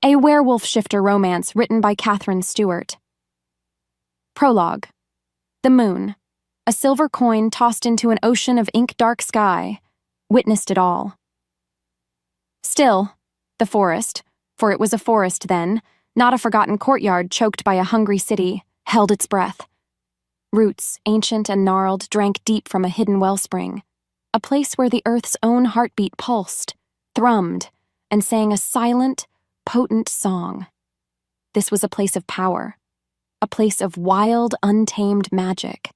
A werewolf shifter romance written by Katherine Stewart. Prologue. The moon, a silver coin tossed into an ocean of ink-dark sky, witnessed it all. Still, the forest, for it was a forest then, not a forgotten courtyard choked by a hungry city, held its breath. Roots, ancient and gnarled, drank deep from a hidden wellspring, a place where the earth's own heartbeat pulsed, thrummed, and sang a silent, potent song. This was a place of power, a place of wild, untamed magic.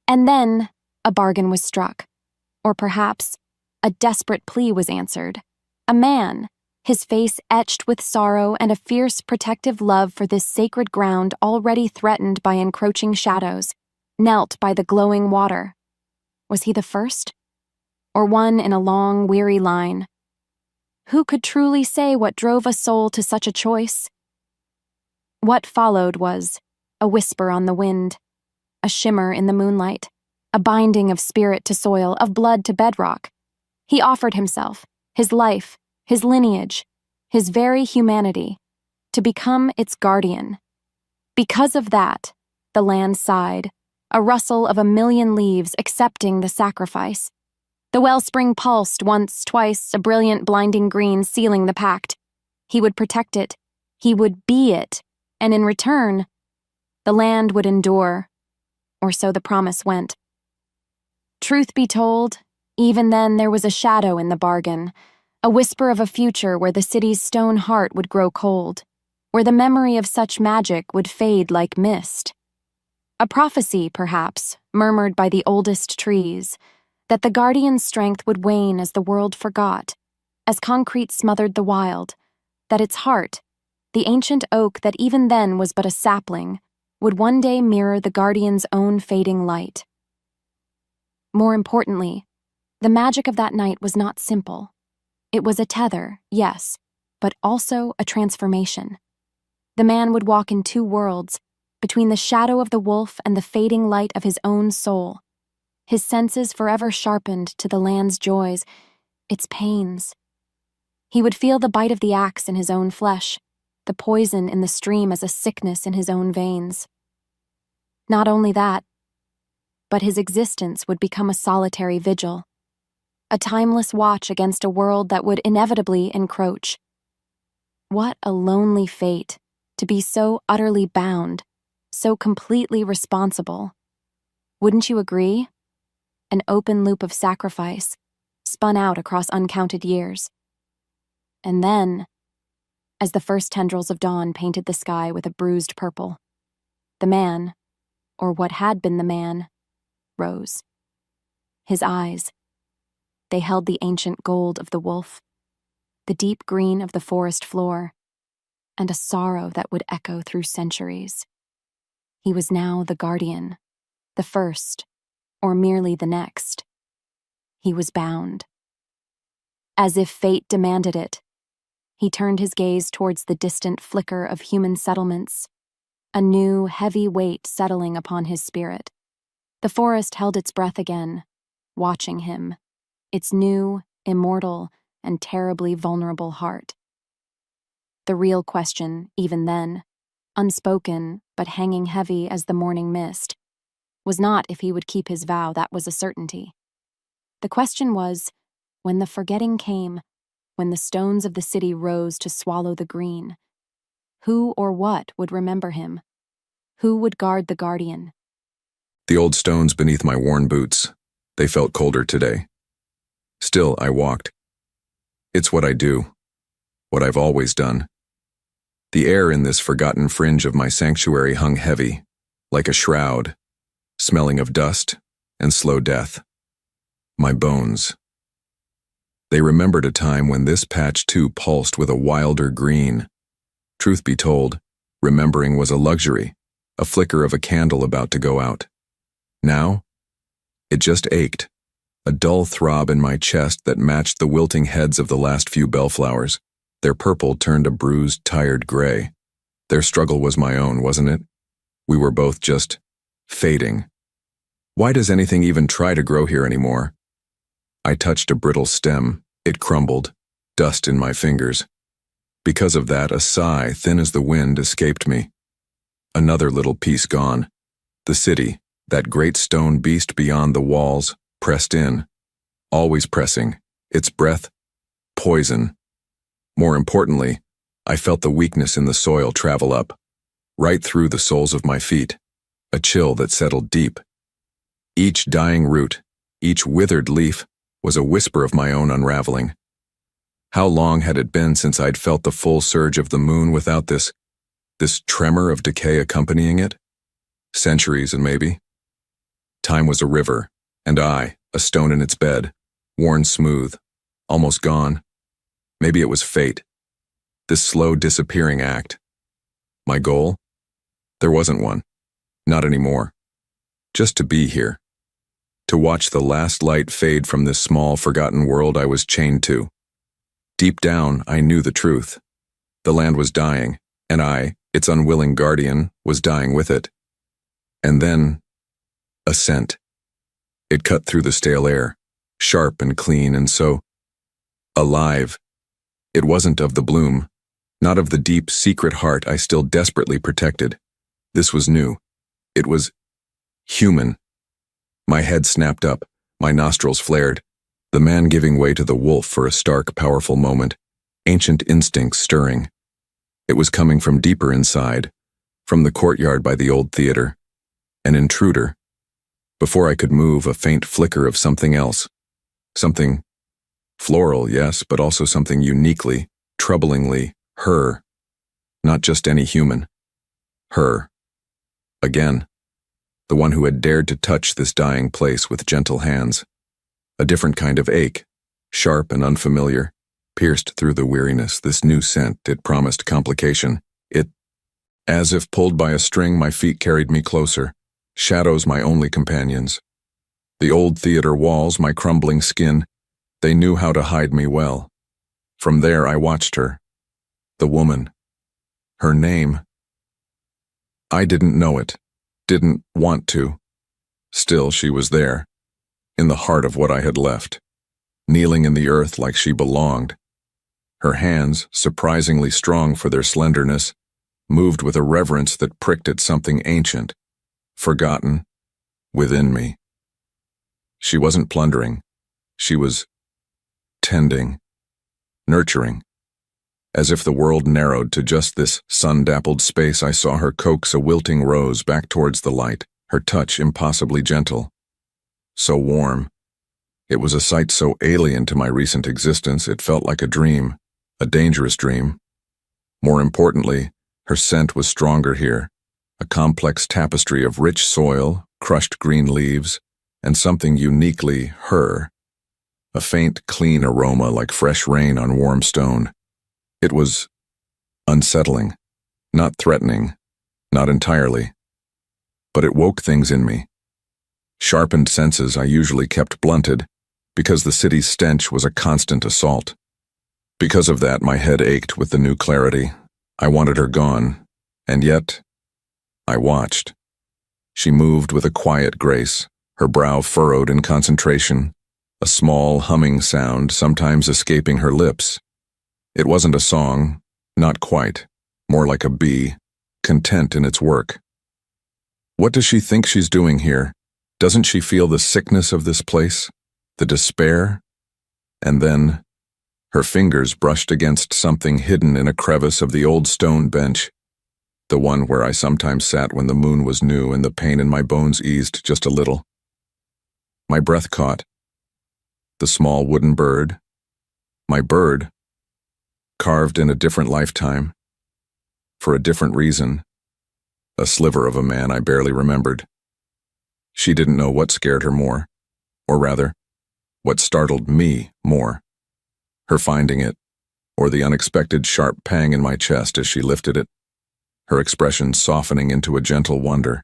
And then a bargain was struck, or perhaps a desperate plea was answered. A man, his face etched with sorrow and a fierce, protective love for this sacred ground already threatened by encroaching shadows, knelt by the glowing water. Was he the first? Or one in a long, weary line? Who could truly say what drove a soul to such a choice? What followed was a whisper on the wind, a shimmer in the moonlight, a binding of spirit to soil, of blood to bedrock. He offered himself, his life, his lineage, his very humanity, to become its guardian. Because of that, the land sighed, a rustle of 1,000,000 leaves accepting the sacrifice. The wellspring pulsed once, twice, a brilliant, blinding green sealing the pact. He would protect it. He would be it. And in return, the land would endure. Or so the promise went. Truth be told, even then there was a shadow in the bargain, a whisper of a future where the city's stone heart would grow cold, where the memory of such magic would fade like mist. A prophecy, perhaps, murmured by the oldest trees, that the guardian's strength would wane as the world forgot, as concrete smothered the wild, that its heart, the ancient oak that even then was but a sapling, would one day mirror the guardian's own fading light. More importantly, the magic of that night was not simple. It was a tether, yes, but also a transformation. The man would walk in two worlds, between the shadow of the wolf and the fading light of his own soul, his senses forever sharpened to the land's joys, its pains. He would feel the bite of the axe in his own flesh, the poison in the stream as a sickness in his own veins. Not only that, but his existence would become a solitary vigil, a timeless watch against a world that would inevitably encroach. What a lonely fate, to be so utterly bound, so completely responsible. Wouldn't you agree? An open loop of sacrifice, spun out across uncounted years. And then, as the first tendrils of dawn painted the sky with a bruised purple, the man, or what had been the man, rose. His eyes, they held the ancient gold of the wolf, the deep green of the forest floor, and a sorrow that would echo through centuries. He was now the guardian, the first, or merely the next. He was bound. As if fate demanded it, he turned his gaze towards the distant flicker of human settlements, a new, heavy weight settling upon his spirit. The forest held its breath again, watching him, its new, immortal, and terribly vulnerable heart. The real question, even then, unspoken but hanging heavy as the morning mist, was not if he would keep his vow, that was a certainty. The question was, when the forgetting came, when the stones of the city rose to swallow the green, who or what would remember him? Who would guard the guardian? The old stones beneath my worn boots, they felt colder today. Still, I walked. It's what I do, what I've always done. The air in this forgotten fringe of my sanctuary hung heavy, like a shroud, smelling of dust and slow death. My bones. They remembered a time when this patch too pulsed with a wilder green. Truth be told, remembering was a luxury, a flicker of a candle about to go out. Now, it just ached, a dull throb in my chest that matched the wilting heads of the last few bellflowers. Their purple turned a bruised, tired gray. Their struggle was my own, wasn't it? We were both just fading. Why does anything even try to grow here anymore? I touched a brittle stem. It crumbled, dust in my fingers. Because of that, a sigh, thin as the wind, escaped me. Another little piece gone. The city, that great stone beast beyond the walls, pressed in, always pressing, its breath, poison. More importantly, I felt the weakness in the soil travel up, right through the soles of my feet, a chill that settled deep. Each dying root, each withered leaf, was a whisper of my own unraveling. How long had it been since I'd felt the full surge of the moon without this tremor of decay accompanying it? Centuries, and maybe. Time was a river, and I, a stone in its bed, worn smooth, almost gone. Maybe it was fate. This slow disappearing act. My goal? There wasn't one. Not anymore. Just to be here. To watch the last light fade from this small, forgotten world I was chained to. Deep down, I knew the truth. The land was dying, and I, its unwilling guardian, was dying with it. And then, a scent. It cut through the stale air, sharp and clean and so alive. It wasn't of the bloom, not of the deep, secret heart I still desperately protected. This was new. It was human. My head snapped up, my nostrils flared, the man giving way to the wolf for a stark, powerful moment, ancient instincts stirring. It was coming from deeper inside, from the courtyard by the old theater. An intruder. Before I could move, a faint flicker of something else. Something floral, yes, but also something uniquely, troublingly her. Not just any human. Her. Again. The one who had dared to touch this dying place with gentle hands. A different kind of ache, sharp and unfamiliar, pierced through the weariness. This new scent, it promised complication. As if pulled by a string, my feet carried me closer, shadows my only companions. The old theater walls, my crumbling skin, they knew how to hide me well. From there I watched her. The woman. Her name. I didn't know it, didn't want to. Still, she was there, in the heart of what I had left, kneeling in the earth like she belonged. Her hands, surprisingly strong for their slenderness, moved with a reverence that pricked at something ancient, forgotten, within me. She wasn't plundering. She was tending, nurturing. As if the world narrowed to just this sun-dappled space, I saw her coax a wilting rose back towards the light, her touch impossibly gentle. So warm. It was a sight so alien to my recent existence, it felt like a dream, a dangerous dream. More importantly, her scent was stronger here, a complex tapestry of rich soil, crushed green leaves, and something uniquely her. A faint, clean aroma like fresh rain on warm stone. It was unsettling, not threatening, not entirely. But it woke things in me. Sharpened senses I usually kept blunted, because the city's stench was a constant assault. Because of that, my head ached with the new clarity. I wanted her gone, and yet, I watched. She moved with a quiet grace, her brow furrowed in concentration, a small humming sound sometimes escaping her lips. It wasn't a song, not quite, more like a bee, content in its work. What does she think she's doing here? Doesn't she feel the sickness of this place, the despair? And then, her fingers brushed against something hidden in a crevice of the old stone bench, the one where I sometimes sat when the moon was new and the pain in my bones eased just a little. My breath caught. The small wooden bird. My bird. Carved in a different lifetime. For a different reason. A sliver of a man I barely remembered. She didn't know what scared her more. Or rather, what startled me more. Her finding it, or the unexpected sharp pang in my chest as she lifted it, her expression softening into a gentle wonder.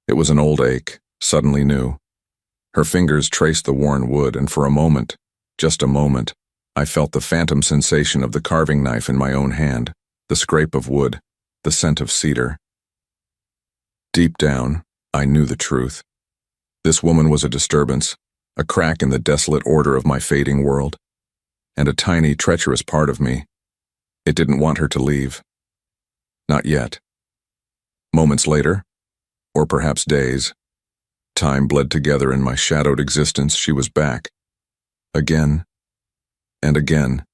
It was an old ache, suddenly new. Her fingers traced the worn wood, and for a moment, just a moment, I felt the phantom sensation of the carving knife in my own hand, the scrape of wood, the scent of cedar. Deep down, I knew the truth. This woman was a disturbance, a crack in the desolate order of my fading world. And a tiny, treacherous part of me. It didn't want her to leave. Not yet. Moments later, or perhaps days, time bled together in my shadowed existence. She was back. Again and again.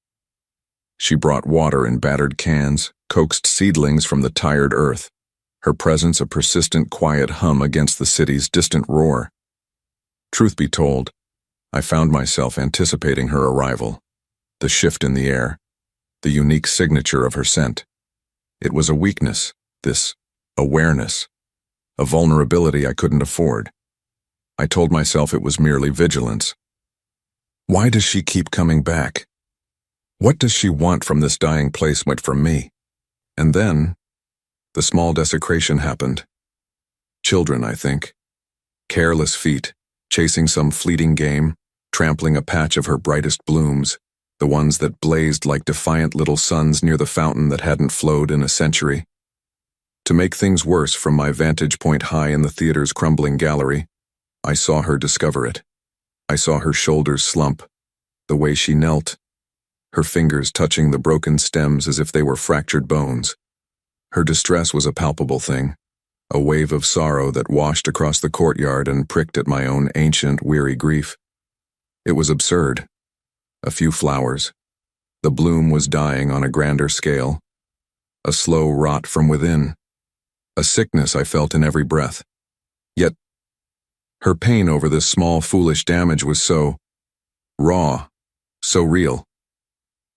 She brought water in battered cans, coaxed seedlings from the tired earth, her presence a persistent quiet hum against the city's distant roar. Truth be told, I found myself anticipating her arrival, the shift in the air, the unique signature of her scent. It was a weakness, this awareness, a vulnerability I couldn't afford. I told myself it was merely vigilance. Why does she keep coming back? What does she want from this dying placement from me? And then, the small desecration happened. Children, I think. Careless feet, chasing some fleeting game, trampling a patch of her brightest blooms, the ones that blazed like defiant little suns near the fountain that hadn't flowed in a century. To make things worse, from my vantage point high in the theater's crumbling gallery, I saw her discover it. I saw her shoulders slump, the way she knelt, her fingers touching the broken stems as if they were fractured bones. Her distress was a palpable thing, a wave of sorrow that washed across the courtyard and pricked at my own ancient, weary grief. It was absurd. A few flowers. The bloom was dying on a grander scale. A slow rot from within. A sickness I felt in every breath. Yet, her pain over this small, foolish damage was so raw, so real.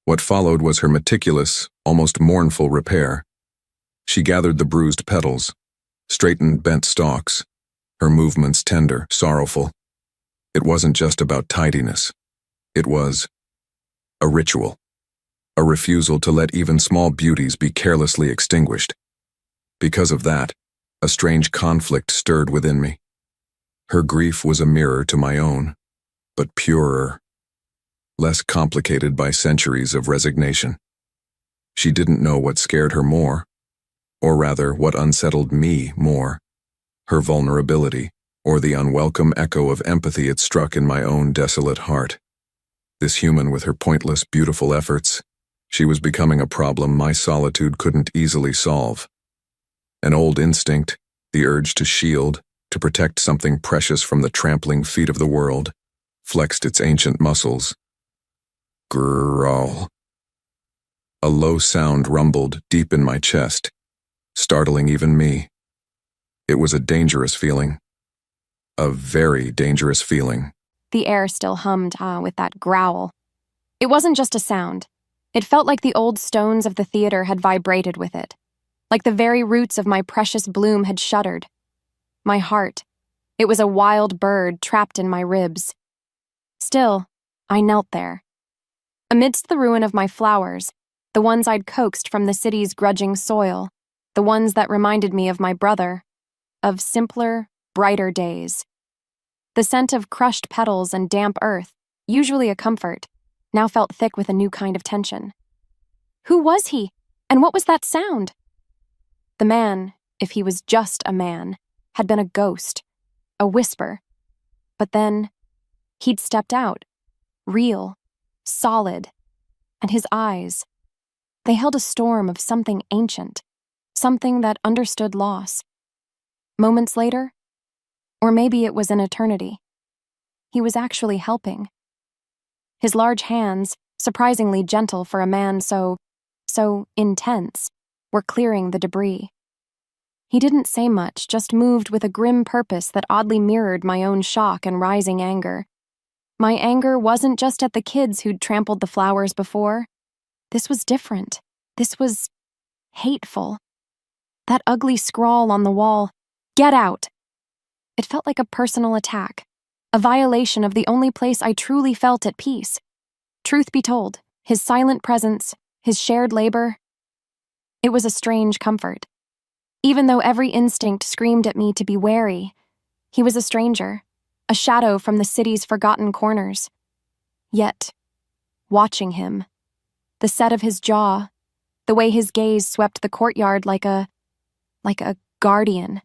What followed was her meticulous, almost mournful repair. She gathered the bruised petals, straightened bent stalks, her movements tender, sorrowful. It wasn't just about tidiness. It was a ritual, a refusal to let even small beauties be carelessly extinguished. Because of that, a strange conflict stirred within me. Her grief was a mirror to my own, but purer, less complicated by centuries of resignation. She didn't know what scared her more, or rather what unsettled me more, her vulnerability, or the unwelcome echo of empathy it struck in my own desolate heart. This human with her pointless, beautiful efforts, she was becoming a problem my solitude couldn't easily solve. An old instinct, the urge to shield, to protect something precious from the trampling feet of the world, flexed its ancient muscles. Growl. A low sound rumbled deep in my chest, startling even me. It was a dangerous feeling. A very dangerous feeling. The air still hummed, with that growl. It wasn't just a sound. It felt like the old stones of the theater had vibrated with it. Like the very roots of my precious bloom had shuddered. My heart. It was a wild bird trapped in my ribs. Still, I knelt there. Amidst the ruin of my flowers, the ones I'd coaxed from the city's grudging soil, the ones that reminded me of my brother, of simpler, brighter days. The scent of crushed petals and damp earth, usually a comfort, now felt thick with a new kind of tension. Who was he? And what was that sound? The man, if he was just a man, had been a ghost, a whisper. But then, he'd stepped out, real, solid, and his eyes, they held a storm of something ancient, something that understood loss. Moments later, or maybe it was an eternity, he was actually helping. His large hands, surprisingly gentle for a man so intense, were clearing the debris. He didn't say much, just moved with a grim purpose that oddly mirrored my own shock and rising anger. My anger wasn't just at the kids who'd trampled the flowers before. This was different. This was hateful. That ugly scrawl on the wall, "Get out!" It felt like a personal attack, a violation of the only place I truly felt at peace. Truth be told, his silent presence, his shared labor, it was a strange comfort. Even though every instinct screamed at me to be wary, he was a stranger, a shadow from the city's forgotten corners. Yet, watching him, the set of his jaw, the way his gaze swept the courtyard like a guardian,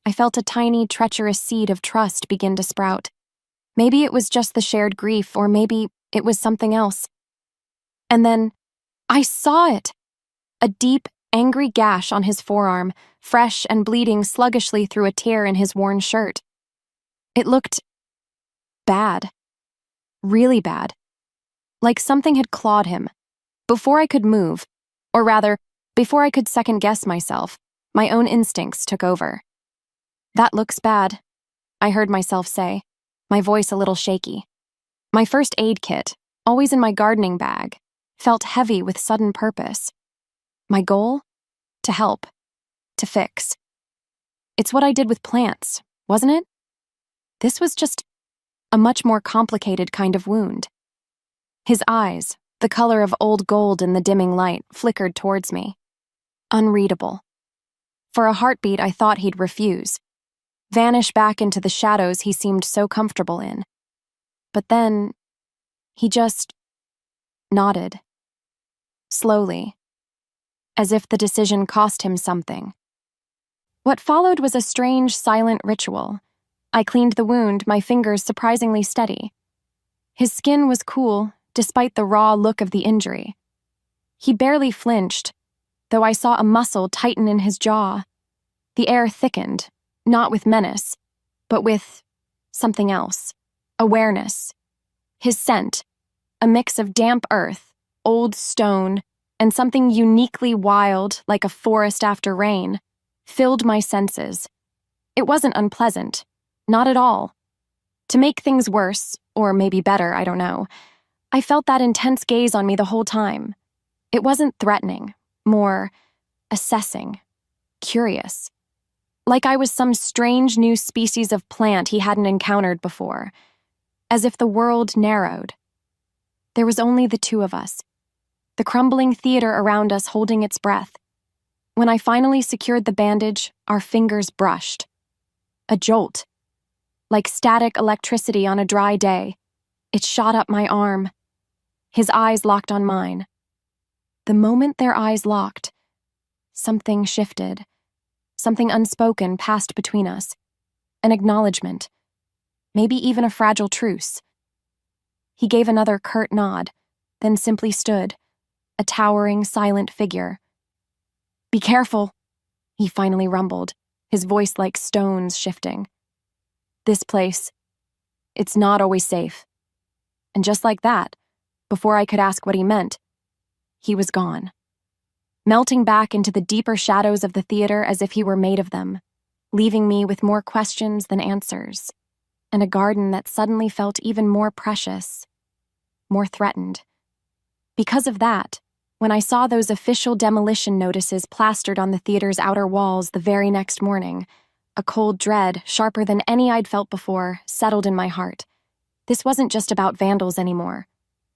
I felt a tiny, treacherous seed of trust begin to sprout. Maybe it was just the shared grief, or maybe it was something else. And then, I saw it! A deep, angry gash on his forearm, fresh and bleeding sluggishly through a tear in his worn shirt. It looked bad. Really bad. Like something had clawed him. Before I could move, or rather, before I could second-guess myself, my own instincts took over. "That looks bad," I heard myself say, my voice a little shaky. My first aid kit, always in my gardening bag, felt heavy with sudden purpose. My goal? To help. To fix. It's what I did with plants, wasn't it? This was just a much more complicated kind of wound. His eyes, the color of old gold in the dimming light, flickered towards me. Unreadable. For a heartbeat, I thought he'd refuse. Vanish back into the shadows he seemed so comfortable in. But then, he just nodded. Slowly. As if the decision cost him something. What followed was a strange, silent ritual. I cleaned the wound, my fingers surprisingly steady. His skin was cool, despite the raw look of the injury. He barely flinched, though I saw a muscle tighten in his jaw. The air thickened, not with menace, but with something else. Awareness. His scent, a mix of damp earth, old stone, and something uniquely wild, like a forest after rain, filled my senses. It wasn't unpleasant. Not at all. To make things worse, or maybe better, I don't know, I felt that intense gaze on me the whole time. It wasn't threatening, more assessing, curious. Like I was some strange new species of plant he hadn't encountered before. As if the world narrowed. There was only the two of us. The crumbling theater around us holding its breath. When I finally secured the bandage, our fingers brushed. A jolt. Like static electricity on a dry day. It shot up my arm. His eyes locked on mine. The moment their eyes locked, something shifted. Something unspoken passed between us. An acknowledgement. Maybe even a fragile truce. He gave another curt nod, then simply stood, a towering, silent figure. "Be careful," he finally rumbled, his voice like stones shifting. "This place, it's not always safe." And just like that, before I could ask what he meant, he was gone. Melting back into the deeper shadows of the theater as if he were made of them, leaving me with more questions than answers, and a garden that suddenly felt even more precious, more threatened. Because of that, when I saw those official demolition notices plastered on the theater's outer walls the very next morning, a cold dread, sharper than any I'd felt before, settled in my heart. This wasn't just about vandals anymore.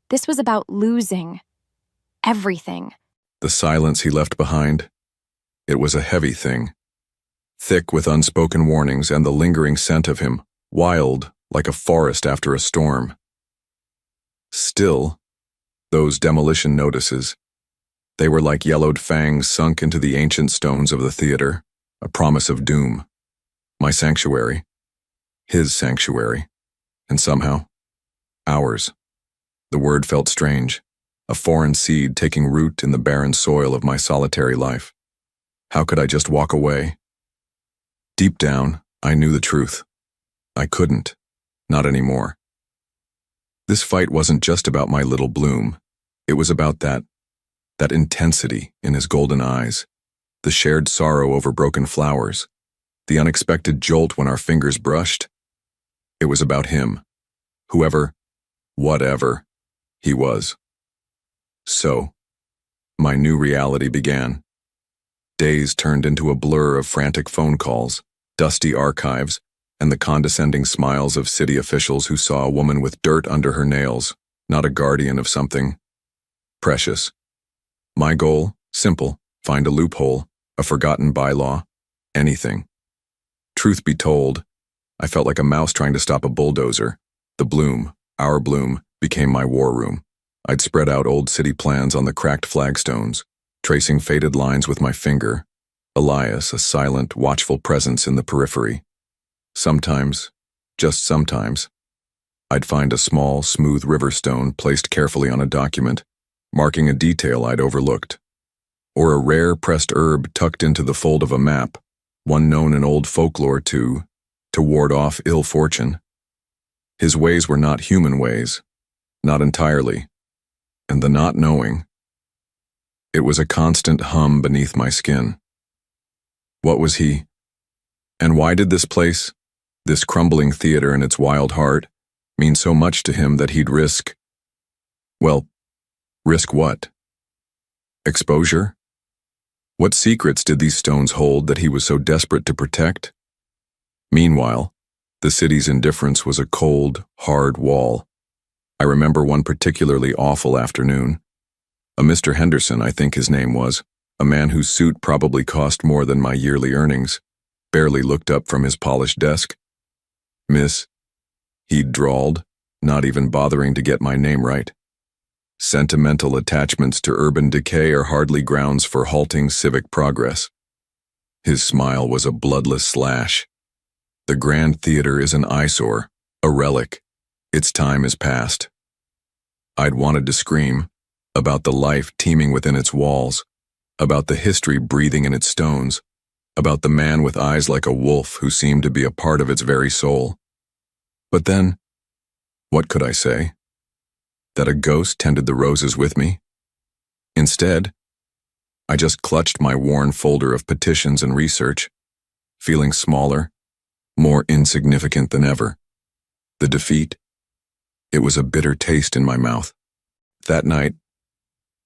This was about losing everything. The silence he left behind, it was a heavy thing. Thick with unspoken warnings and the lingering scent of him, wild like a forest after a storm. Still, those demolition notices, they were like yellowed fangs sunk into the ancient stones of the theater, a promise of doom. My sanctuary, his sanctuary, and somehow, ours. The word felt strange, a foreign seed taking root in the barren soil of my solitary life. How could I just walk away? Deep down, I knew the truth. I couldn't, not anymore. This fight wasn't just about my little bloom. It was about that intensity in his golden eyes, the shared sorrow over broken flowers, the unexpected jolt when our fingers brushed. It was about him, whoever, whatever he was. So, my new reality began. Days turned into a blur of frantic phone calls, dusty archives, and the condescending smiles of city officials who saw a woman with dirt under her nails, not a guardian of something precious. My goal, simple, find a loophole, a forgotten bylaw, anything. Truth be told, I felt like a mouse trying to stop a bulldozer. The bloom, our bloom, became my war room. I'd spread out old city plans on the cracked flagstones, tracing faded lines with my finger. Elias, a silent, watchful presence in the periphery. Sometimes, just sometimes, I'd find a small, smooth river stone placed carefully on a document, marking a detail I'd overlooked, or a rare pressed herb tucked into the fold of a map, one known in old folklore to ward off ill fortune. His ways were not human ways, not entirely, and the not knowing. It was a constant hum beneath my skin. What was he? And why did this place, this crumbling theater and its wild heart, mean so much to him that he'd risk what? Exposure? What secrets did these stones hold that he was so desperate to protect? Meanwhile, the city's indifference was a cold, hard wall. I remember one particularly awful afternoon. A Mr. Henderson, I think his name was, a man whose suit probably cost more than my yearly earnings, barely looked up from his polished desk. "Miss," he'd drawled, not even bothering to get my name right. Sentimental attachments to urban decay are hardly grounds for halting civic progress. His smile was a bloodless slash. The Grand Theater is an eyesore, a relic. Its time is past. I'd wanted to scream about the life teeming within its walls, about the history breathing in its stones, about the man with eyes like a wolf who seemed to be a part of its very soul. But then, what could I say? That a ghost tended the roses with me? Instead, I just clutched my worn folder of petitions and research, feeling smaller, more insignificant than ever. The defeat, it was a bitter taste in my mouth. That night,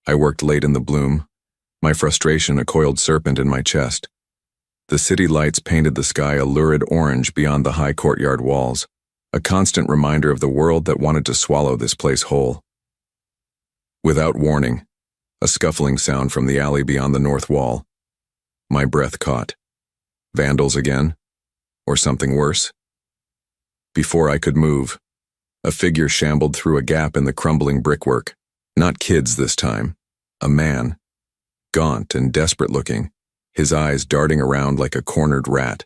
I worked late in the bloom, my frustration a coiled serpent in my chest. The city lights painted the sky a lurid orange beyond the high courtyard walls, a constant reminder of the world that wanted to swallow this place whole. Without warning, a scuffling sound from the alley beyond the north wall. My breath caught. Vandals again? Or something worse? Before I could move, a figure shambled through a gap in the crumbling brickwork. Not kids this time. A man. Gaunt and desperate-looking, his eyes darting around like a cornered rat.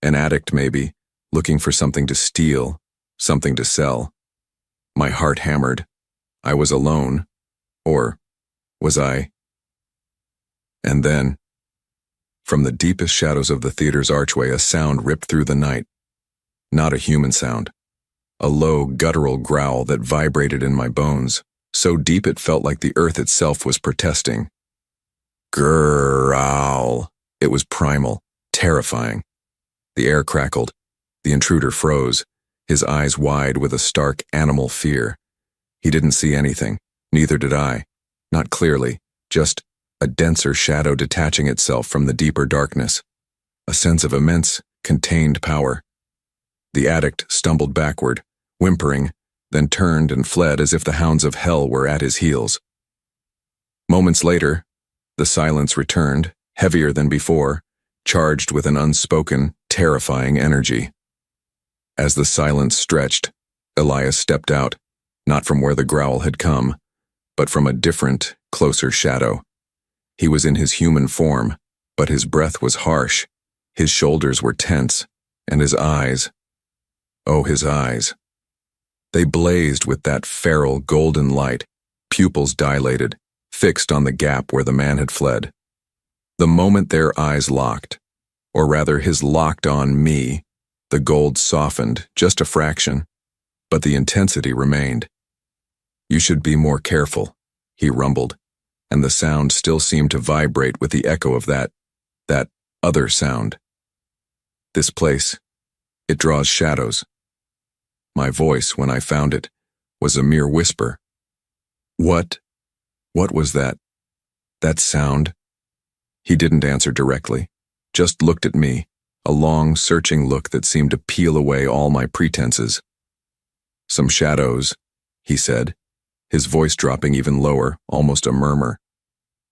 An addict, maybe, looking for something to steal, something to sell. My heart hammered. I was alone. Or was I? And then, from the deepest shadows of the theater's archway, a sound ripped through the night. Not a human sound. A low, guttural growl that vibrated in my bones, so deep it felt like the earth itself was protesting. Growl. It was primal, terrifying. The air crackled. The intruder froze, his eyes wide with a stark animal fear. He didn't see anything, neither did I. Not clearly, just a denser shadow detaching itself from the deeper darkness. A sense of immense, contained power. The addict stumbled backward, whimpering, then turned and fled as if the hounds of hell were at his heels. Moments later, the silence returned, heavier than before, charged with an unspoken, terrifying energy. As the silence stretched, Elias stepped out, not from where the growl had come, but from a different, closer shadow. He was in his human form, but his breath was harsh, his shoulders were tense, and his eyes, oh, his eyes. They blazed with that feral golden light, pupils dilated, fixed on the gap where the man had fled. The moment their eyes locked, or rather his locked on me, the gold softened just a fraction, but the intensity remained. "You should be more careful," he rumbled, and the sound still seemed to vibrate with the echo of that other sound. "This place, it draws shadows." My voice, when I found it, was a mere whisper. What was that? That sound? He didn't answer directly, just looked at me, a long, searching look that seemed to peel away all my pretenses. "Some shadows," he said, his voice dropping even lower, almost a murmur.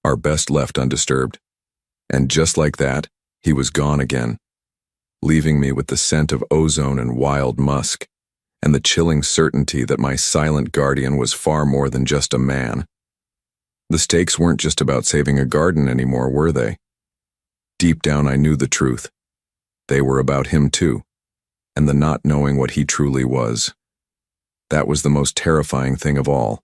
"Are best left undisturbed." And just like that, he was gone again, leaving me with the scent of ozone and wild musk, and the chilling certainty that my silent guardian was far more than just a man. The stakes weren't just about saving a garden anymore, were they? Deep down I knew the truth. They were about him too, and the not knowing what he truly was. That was the most terrifying thing of all.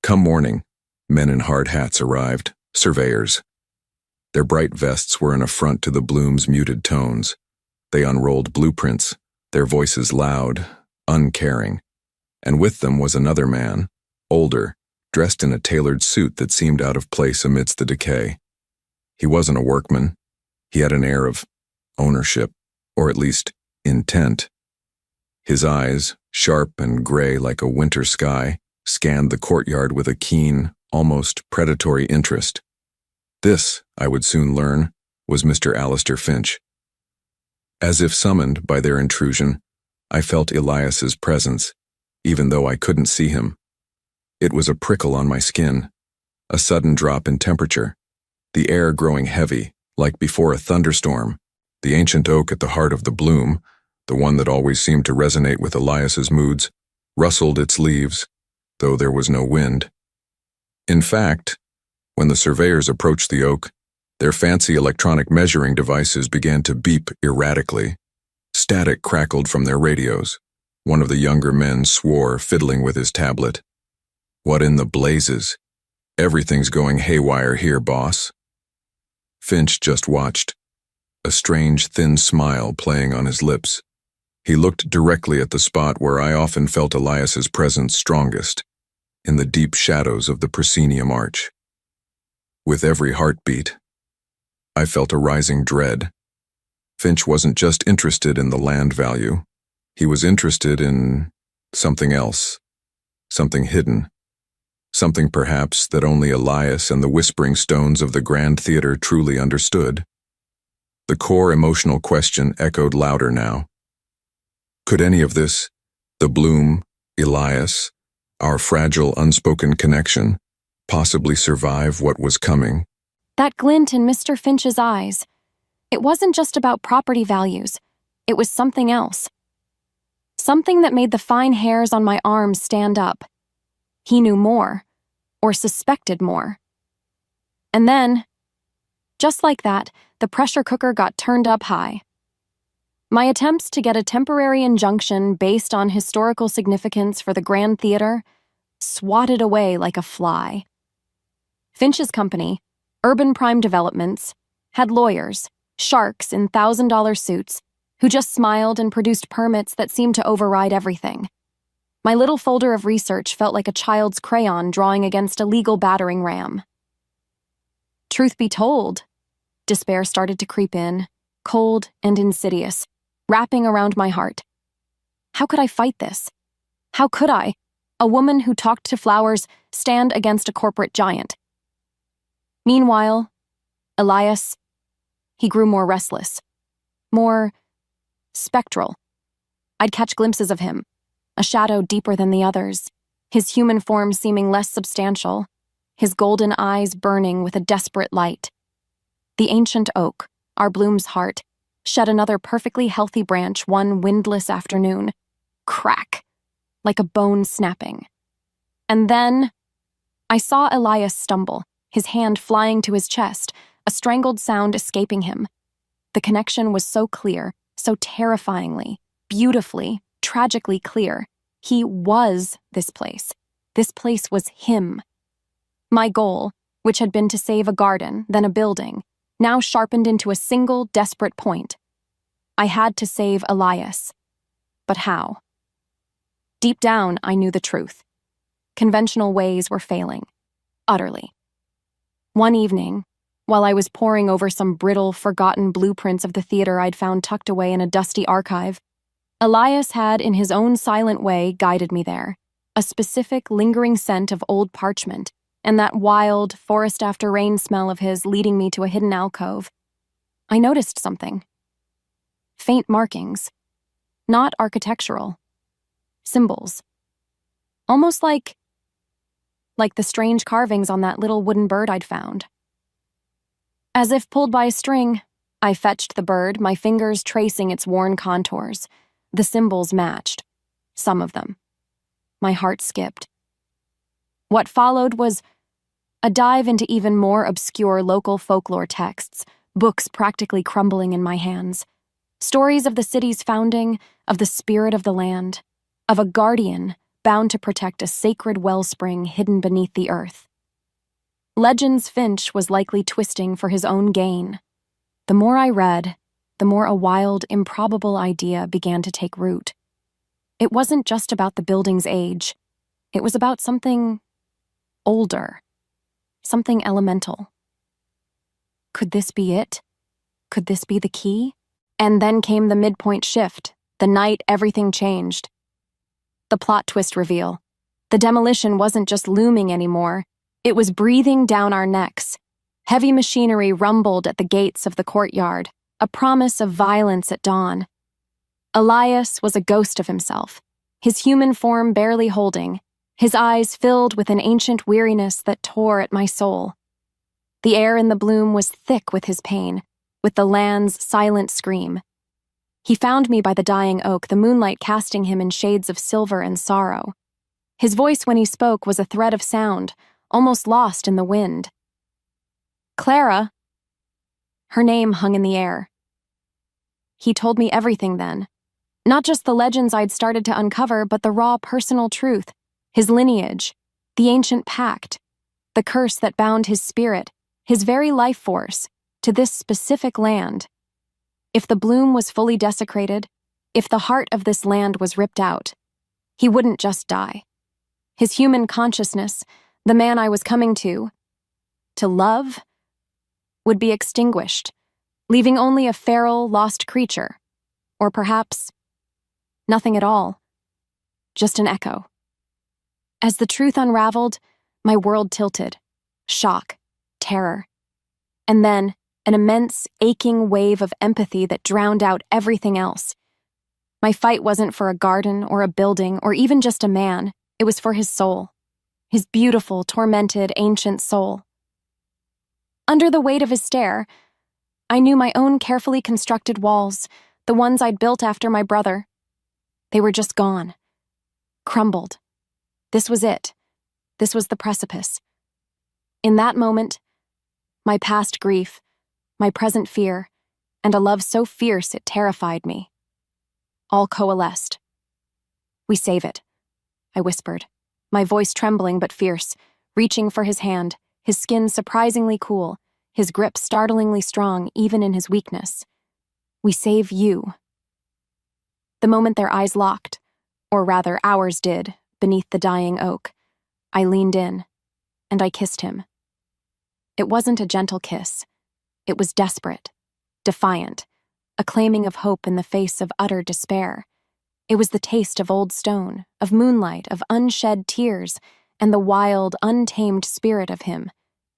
Come morning, Men in hard hats arrived, surveyors. Their bright vests were an affront to the bloom's muted tones. They unrolled blueprints, their voices loud, uncaring. And with them was another man, older, dressed in a tailored suit that seemed out of place amidst the decay. He wasn't a workman. He had an air of ownership, or at least intent. His eyes, sharp and gray like a winter sky, scanned the courtyard with a keen, almost predatory interest. This, I would soon learn, was Mr. Alistair Finch. As if summoned by their intrusion, I felt Elias's presence, even though I couldn't see him. It was a prickle on my skin, a sudden drop in temperature, the air growing heavy, like before a thunderstorm. The ancient oak at the heart of the bloom, the one that always seemed to resonate with Elias's moods, rustled its leaves, though there was no wind. In fact, when the surveyors approached the oak, their fancy electronic measuring devices began to beep erratically. Static crackled from their radios. One of the younger men swore, fiddling with his tablet. "What in the blazes? Everything's going haywire here, boss." Finch just watched, a strange, thin smile playing on his lips. He looked directly at the spot where I often felt Elias's presence strongest, in the deep shadows of the proscenium arch. With every heartbeat, I felt a rising dread. Finch wasn't just interested in the land value. He was interested in something else, something hidden, something perhaps that only Elias and the whispering stones of the Grand Theater truly understood. The core emotional question echoed louder now. Could any of this, the bloom, Elias, our fragile unspoken connection, possibly survive what was coming? That glint in Mr. Finch's eyes. It wasn't just about property values. It was something else. Something that made the fine hairs on my arms stand up. He knew more, or suspected more. And then, just like that, the pressure cooker got turned up high. My attempts to get a temporary injunction based on historical significance for the Grand Theater swatted away like a fly. Finch's company, Urban Prime Developments, had lawyers, sharks in $1,000 suits, who just smiled and produced permits that seemed to override everything. My little folder of research felt like a child's crayon drawing against a legal battering ram. Truth be told, despair started to creep in, cold and insidious, wrapping around my heart. How could I fight this? How could I, a woman who talked to flowers, stand against a corporate giant? Meanwhile, Elias, he grew more restless, more spectral. I'd catch glimpses of him, a shadow deeper than the others, his human form seeming less substantial, his golden eyes burning with a desperate light. The ancient oak, our bloom's heart, shed another perfectly healthy branch one windless afternoon. Crack, like a bone snapping. And then I saw Elias stumble, his hand flying to his chest, a strangled sound escaping him. The connection was so clear, so terrifyingly, beautifully, tragically clear. He was this place. This place was him. My goal, which had been to save a garden, then a building, now sharpened into a single desperate point. I had to save Elias. But how? Deep down, I knew the truth. Conventional ways were failing. Utterly. One evening, while I was poring over some brittle, forgotten blueprints of the theater I'd found tucked away in a dusty archive, Elias had, in his own silent way, guided me there, a specific, lingering scent of old parchment, and that wild, forest-after-rain smell of his leading me to a hidden alcove. I noticed something. Faint markings. Not architectural. Symbols. Almost like the strange carvings on that little wooden bird I'd found. As if pulled by a string, I fetched the bird, my fingers tracing its worn contours. The symbols matched. Some of them. My heart skipped. What followed was a dive into even more obscure local folklore texts, books practically crumbling in my hands. Stories of the city's founding, of the spirit of the land, of a guardian bound to protect a sacred wellspring hidden beneath the earth. Legends Finch was likely twisting for his own gain. The more I read, the more a wild, improbable idea began to take root. It wasn't just about the building's age. It was about something older, something elemental. Could this be it? Could this be the key? And then came the midpoint shift. The night everything changed. The plot twist reveal. The demolition wasn't just looming anymore. It was breathing down our necks. Heavy machinery rumbled at the gates of the courtyard, a promise of violence at dawn. Elias was a ghost of himself, his human form barely holding, his eyes filled with an ancient weariness that tore at my soul. The air in the bloom was thick with his pain, with the land's silent scream. He found me by the dying oak, the moonlight casting him in shades of silver and sorrow. His voice when he spoke was a thread of sound, almost lost in the wind. Clara. Her name hung in the air. He told me everything then. Not just the legends I'd started to uncover, but the raw personal truth, his lineage, the ancient pact, the curse that bound his spirit, his very life force, to this specific land. If the bloom was fully desecrated, if the heart of this land was ripped out, he wouldn't just die. His human consciousness, the man I was coming to love, would be extinguished, leaving only a feral, lost creature. Or perhaps nothing at all. Just an echo. As the truth unraveled, my world tilted. Shock, terror. And then an immense, aching wave of empathy that drowned out everything else. My fight wasn't for a garden or a building or even just a man. It was for his soul. His beautiful, tormented, ancient soul. Under the weight of his stare, I knew my own carefully constructed walls, the ones I'd built after my brother. They were just gone. Crumbled. This was it. This was the precipice. In that moment, my past grief, my present fear, and a love so fierce it terrified me, all coalesced. "We save it," I whispered, my voice trembling but fierce, reaching for his hand, his skin surprisingly cool, his grip startlingly strong even in his weakness. "We save you." The moment their eyes locked, or rather ours did, beneath the dying oak, I leaned in, and I kissed him. It wasn't a gentle kiss. It was desperate, defiant, a claiming of hope in the face of utter despair. It was the taste of old stone, of moonlight, of unshed tears, and the wild, untamed spirit of him.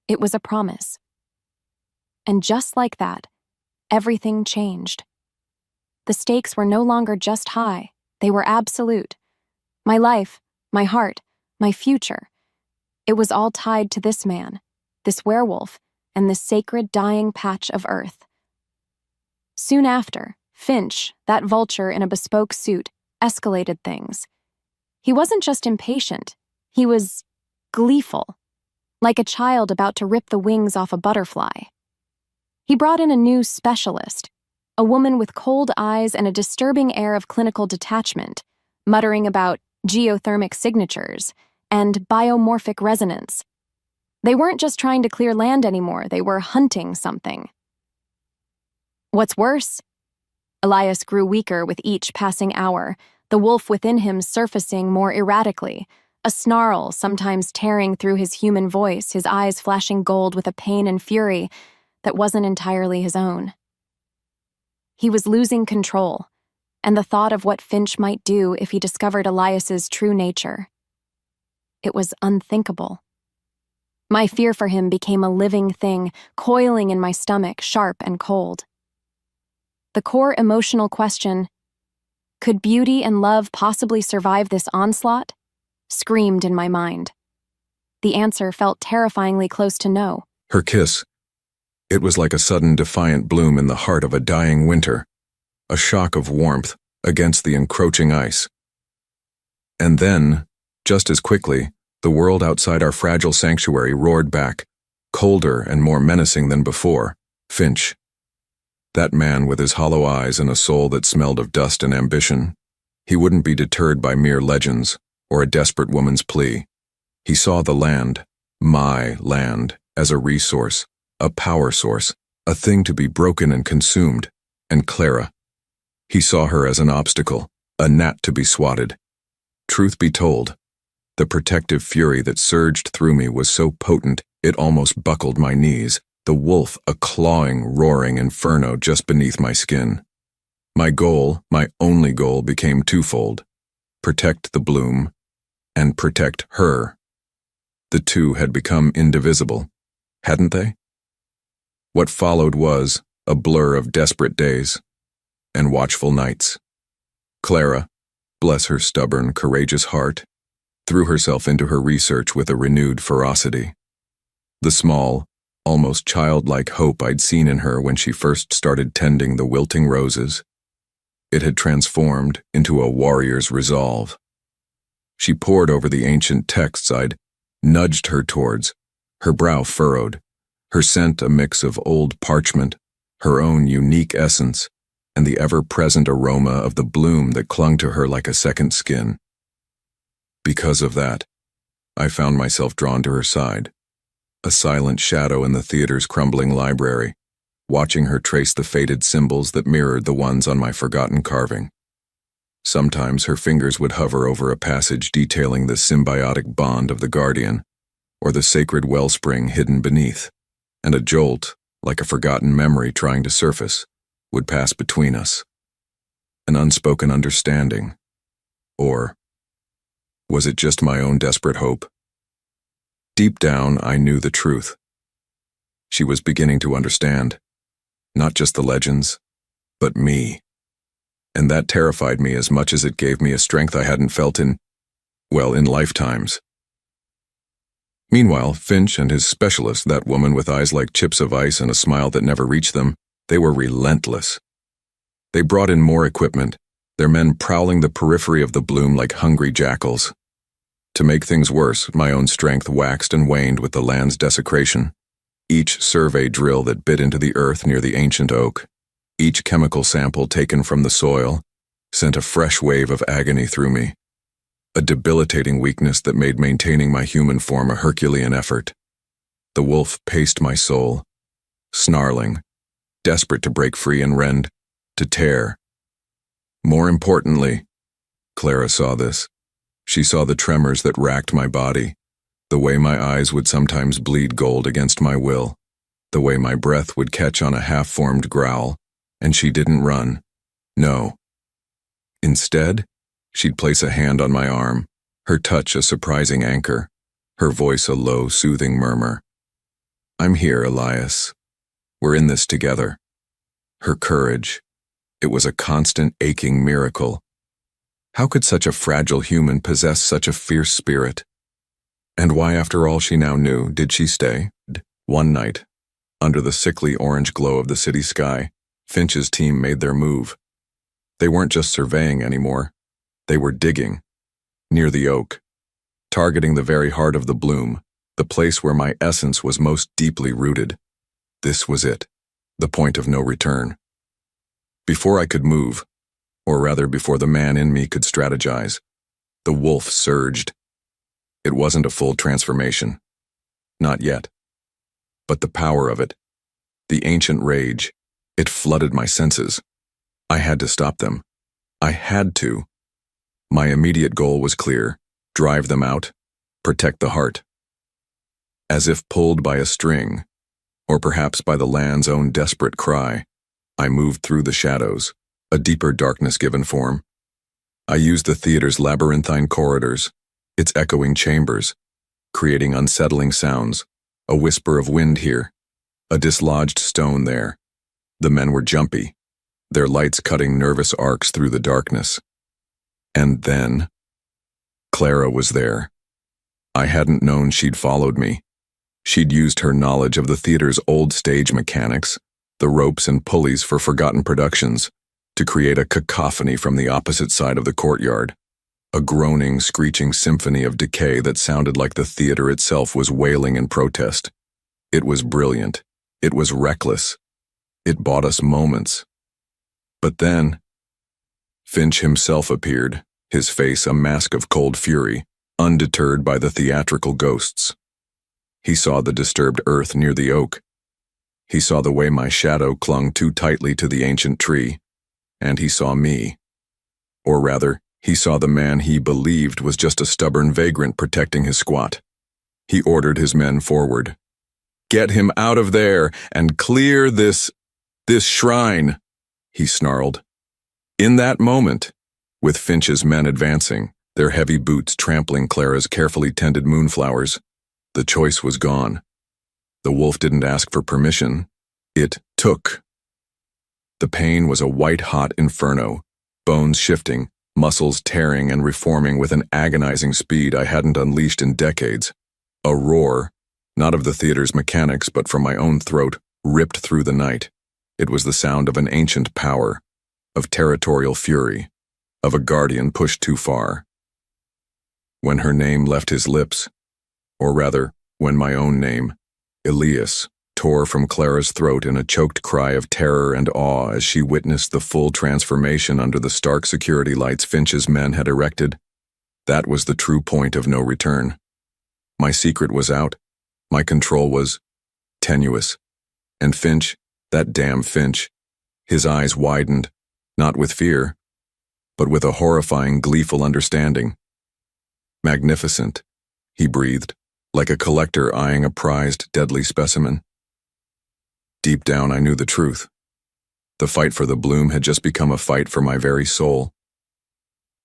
It was a promise. And just like that, everything changed. The stakes were no longer just high, they were absolute. My life, my heart, my future. It was all tied to this man, this werewolf, and this sacred dying patch of earth. Soon after, Finch, that vulture in a bespoke suit, escalated things. He wasn't just impatient, he was gleeful, like a child about to rip the wings off a butterfly. He brought in a new specialist, a woman with cold eyes and a disturbing air of clinical detachment, muttering about geothermic signatures and biomorphic resonance. They weren't just trying to clear land anymore, they were hunting something. What's worse? Elias grew weaker with each passing hour, the wolf within him surfacing more erratically, a snarl sometimes tearing through his human voice, his eyes flashing gold with a pain and fury that wasn't entirely his own. He was losing control, and the thought of what Finch might do if he discovered Elias's true nature. It was unthinkable. My fear for him became a living thing, coiling in my stomach, sharp and cold. The core emotional question, could beauty and love possibly survive this onslaught, screamed in my mind. The answer felt terrifyingly close to no. Her kiss. It was like a sudden defiant bloom in the heart of a dying winter, a shock of warmth against the encroaching ice. And then, just as quickly, the world outside our fragile sanctuary roared back, colder and more menacing than before. Finch. That man with his hollow eyes and a soul that smelled of dust and ambition. He wouldn't be deterred by mere legends or a desperate woman's plea. He saw the land, my land, as a resource, a power source, a thing to be broken and consumed. And Clara, he saw her as an obstacle, a gnat to be swatted. Truth be told, the protective fury that surged through me was so potent it almost buckled my knees, the wolf a clawing, roaring inferno just beneath my skin. My goal, my only goal, became twofold: protect the bloom and protect her. The two had become indivisible, hadn't they? What followed was a blur of desperate days and watchful nights. Clara, bless her stubborn, courageous heart, threw herself into her research with a renewed ferocity. The small, almost childlike hope I'd seen in her when she first started tending the wilting roses, it had transformed into a warrior's resolve. She pored over the ancient texts I'd nudged her towards, her brow furrowed, her scent a mix of old parchment, her own unique essence, and the ever-present aroma of the bloom that clung to her like a second skin. Because of that, I found myself drawn to her side, a silent shadow in the theater's crumbling library, watching her trace the faded symbols that mirrored the ones on my forgotten carving. Sometimes her fingers would hover over a passage detailing the symbiotic bond of the guardian, or the sacred wellspring hidden beneath, and a jolt, like a forgotten memory trying to surface, would pass between us. An unspoken understanding. Or was it just my own desperate hope? Deep down, I knew the truth. She was beginning to understand, not just the legends, but me. And that terrified me as much as it gave me a strength I hadn't felt in lifetimes. Meanwhile, Finch and his specialist, that woman with eyes like chips of ice and a smile that never reached them, they were relentless. They brought in more equipment, their men prowling the periphery of the bloom like hungry jackals. To make things worse, my own strength waxed and waned with the land's desecration. Each survey drill that bit into the earth near the ancient oak, each chemical sample taken from the soil, sent a fresh wave of agony through me, a debilitating weakness that made maintaining my human form a Herculean effort. The wolf paced my soul, snarling, desperate to break free and rend, to tear. More importantly, Clara saw this. She saw the tremors that racked my body, the way my eyes would sometimes bleed gold against my will, the way my breath would catch on a half-formed growl, and she didn't run. No. Instead, she'd place a hand on my arm, her touch a surprising anchor, her voice a low, soothing murmur. "I'm here, Elias. We're in this together." Her courage. It was a constant, aching miracle. How could such a fragile human possess such a fierce spirit? And why, after all she now knew, did she stay? One night, under the sickly orange glow of the city sky, Finch's team made their move. They weren't just surveying anymore. They were digging, near the oak, targeting the very heart of the bloom, the place where my essence was most deeply rooted. This was it, the point of no return. Before I could move, or rather before the man in me could strategize, the wolf surged. It wasn't a full transformation. Not yet. But the power of it, the ancient rage, it flooded my senses. I had to stop them. I had to. My immediate goal was clear: drive them out, protect the heart. As if pulled by a string, or perhaps by the land's own desperate cry, I moved through the shadows, a deeper darkness given form. I used the theater's labyrinthine corridors, its echoing chambers, creating unsettling sounds, a whisper of wind here, a dislodged stone there. The men were jumpy, their lights cutting nervous arcs through the darkness. And then, Clara was there. I hadn't known she'd followed me. She'd used her knowledge of the theater's old stage mechanics, the ropes and pulleys for forgotten productions, to create a cacophony from the opposite side of the courtyard, a groaning, screeching symphony of decay that sounded like the theater itself was wailing in protest. It was brilliant. It was reckless. It bought us moments. But then, Finch himself appeared, his face a mask of cold fury, undeterred by the theatrical ghosts. He saw the disturbed earth near the oak. He saw the way my shadow clung too tightly to the ancient tree. And he saw me. Or rather, he saw the man he believed was just a stubborn vagrant protecting his squat. He ordered his men forward. "Get him out of there and clear this shrine," he snarled. In that moment, with Finch's men advancing, their heavy boots trampling Clara's carefully tended moonflowers, the choice was gone. The wolf didn't ask for permission. It took. The pain was a white-hot inferno, bones shifting, muscles tearing and reforming with an agonizing speed I hadn't unleashed in decades. A roar, not of the theater's mechanics but from my own throat, ripped through the night. It was the sound of an ancient power, of territorial fury, of a guardian pushed too far. When her name left his lips, or rather, when my own name, Elias, tore from Clara's throat in a choked cry of terror and awe as she witnessed the full transformation under the stark security lights Finch's men had erected, that was the true point of no return. My secret was out. My control was tenuous. And Finch, that damn Finch, his eyes widened, not with fear, but with a horrifying, gleeful understanding. "Magnificent," he breathed, like a collector eyeing a prized, deadly specimen. Deep down, I knew the truth. The fight for the bloom had just become a fight for my very soul.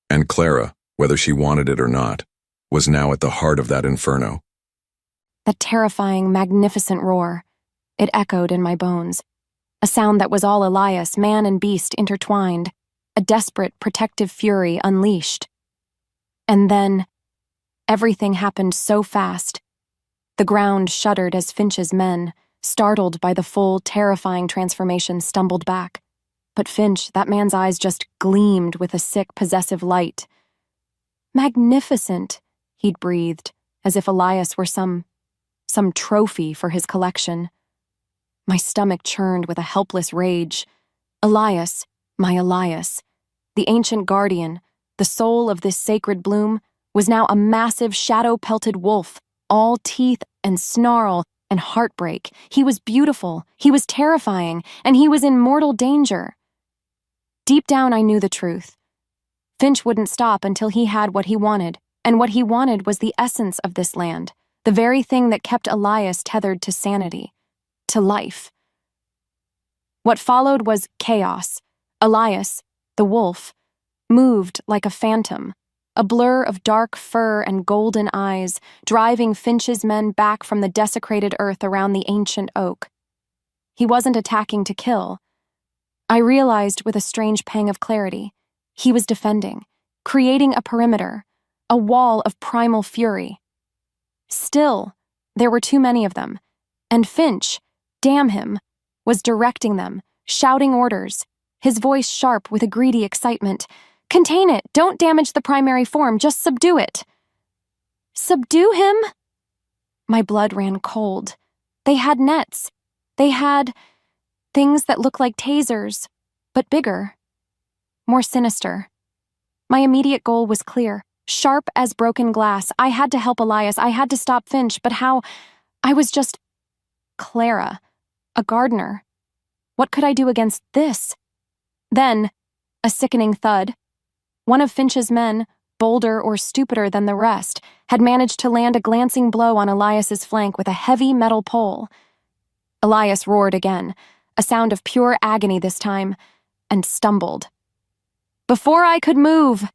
And Clara, whether she wanted it or not, was now at the heart of that inferno. That terrifying, magnificent roar. It echoed in my bones. A sound that was all Elias, man and beast intertwined. A desperate, protective fury unleashed. And then, everything happened so fast. The ground shuddered as Finch's men, startled by the full, terrifying transformation, stumbled back. But Finch, that man's eyes just gleamed with a sick, possessive light. "Magnificent," he'd breathed, as if Elias were some trophy for his collection. My stomach churned with a helpless rage. Elias, my Elias, the ancient guardian, the soul of this sacred bloom, was now a massive shadow-pelted wolf, all teeth and snarl and heartbreak. He was beautiful, he was terrifying, and he was in mortal danger. Deep down I knew the truth. Finch wouldn't stop until he had what he wanted, and what he wanted was the essence of this land, the very thing that kept Elias tethered to sanity, to life. What followed was chaos. Elias, the wolf, moved like a phantom, a blur of dark fur and golden eyes, driving Finch's men back from the desecrated earth around the ancient oak. He wasn't attacking to kill. I realized with a strange pang of clarity. He was defending, creating a perimeter, a wall of primal fury. Still, there were too many of them, and Finch, damn him, was directing them, shouting orders, his voice sharp with a greedy excitement. "Contain it! Don't damage the primary form! Just subdue it!" "Subdue him?" My blood ran cold. They had nets. They had things that looked like tasers, but bigger, more sinister. My immediate goal was clear. Sharp as broken glass, I had to help Elias, I had to stop Finch, but how? I was just Clara, a gardener. What could I do against this? Then, a sickening thud. One of Finch's men, bolder or stupider than the rest, had managed to land a glancing blow on Elias's flank with a heavy metal pole. Elias roared again, a sound of pure agony this time, and stumbled. Before I could move,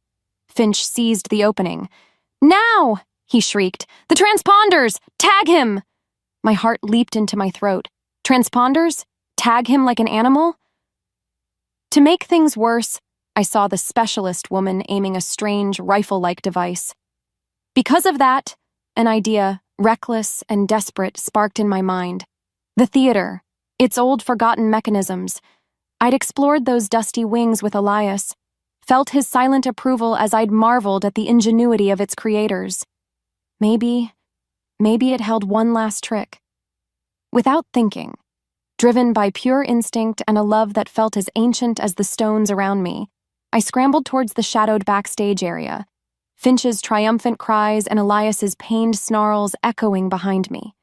Finch seized the opening. "Now!" he shrieked. "The transponders! Tag him!" My heart leaped into my throat. Transponders? Tag him like an animal? To make things worse, I saw the specialist woman aiming a strange, rifle-like device. Because of that, an idea, reckless and desperate, sparked in my mind. The theater, its old forgotten mechanisms. I'd explored those dusty wings with Elias, felt his silent approval as I'd marveled at the ingenuity of its creators. Maybe it held one last trick. Without thinking, driven by pure instinct and a love that felt as ancient as the stones around me, I scrambled towards the shadowed backstage area, Finch's triumphant cries and Elias's pained snarls echoing behind me.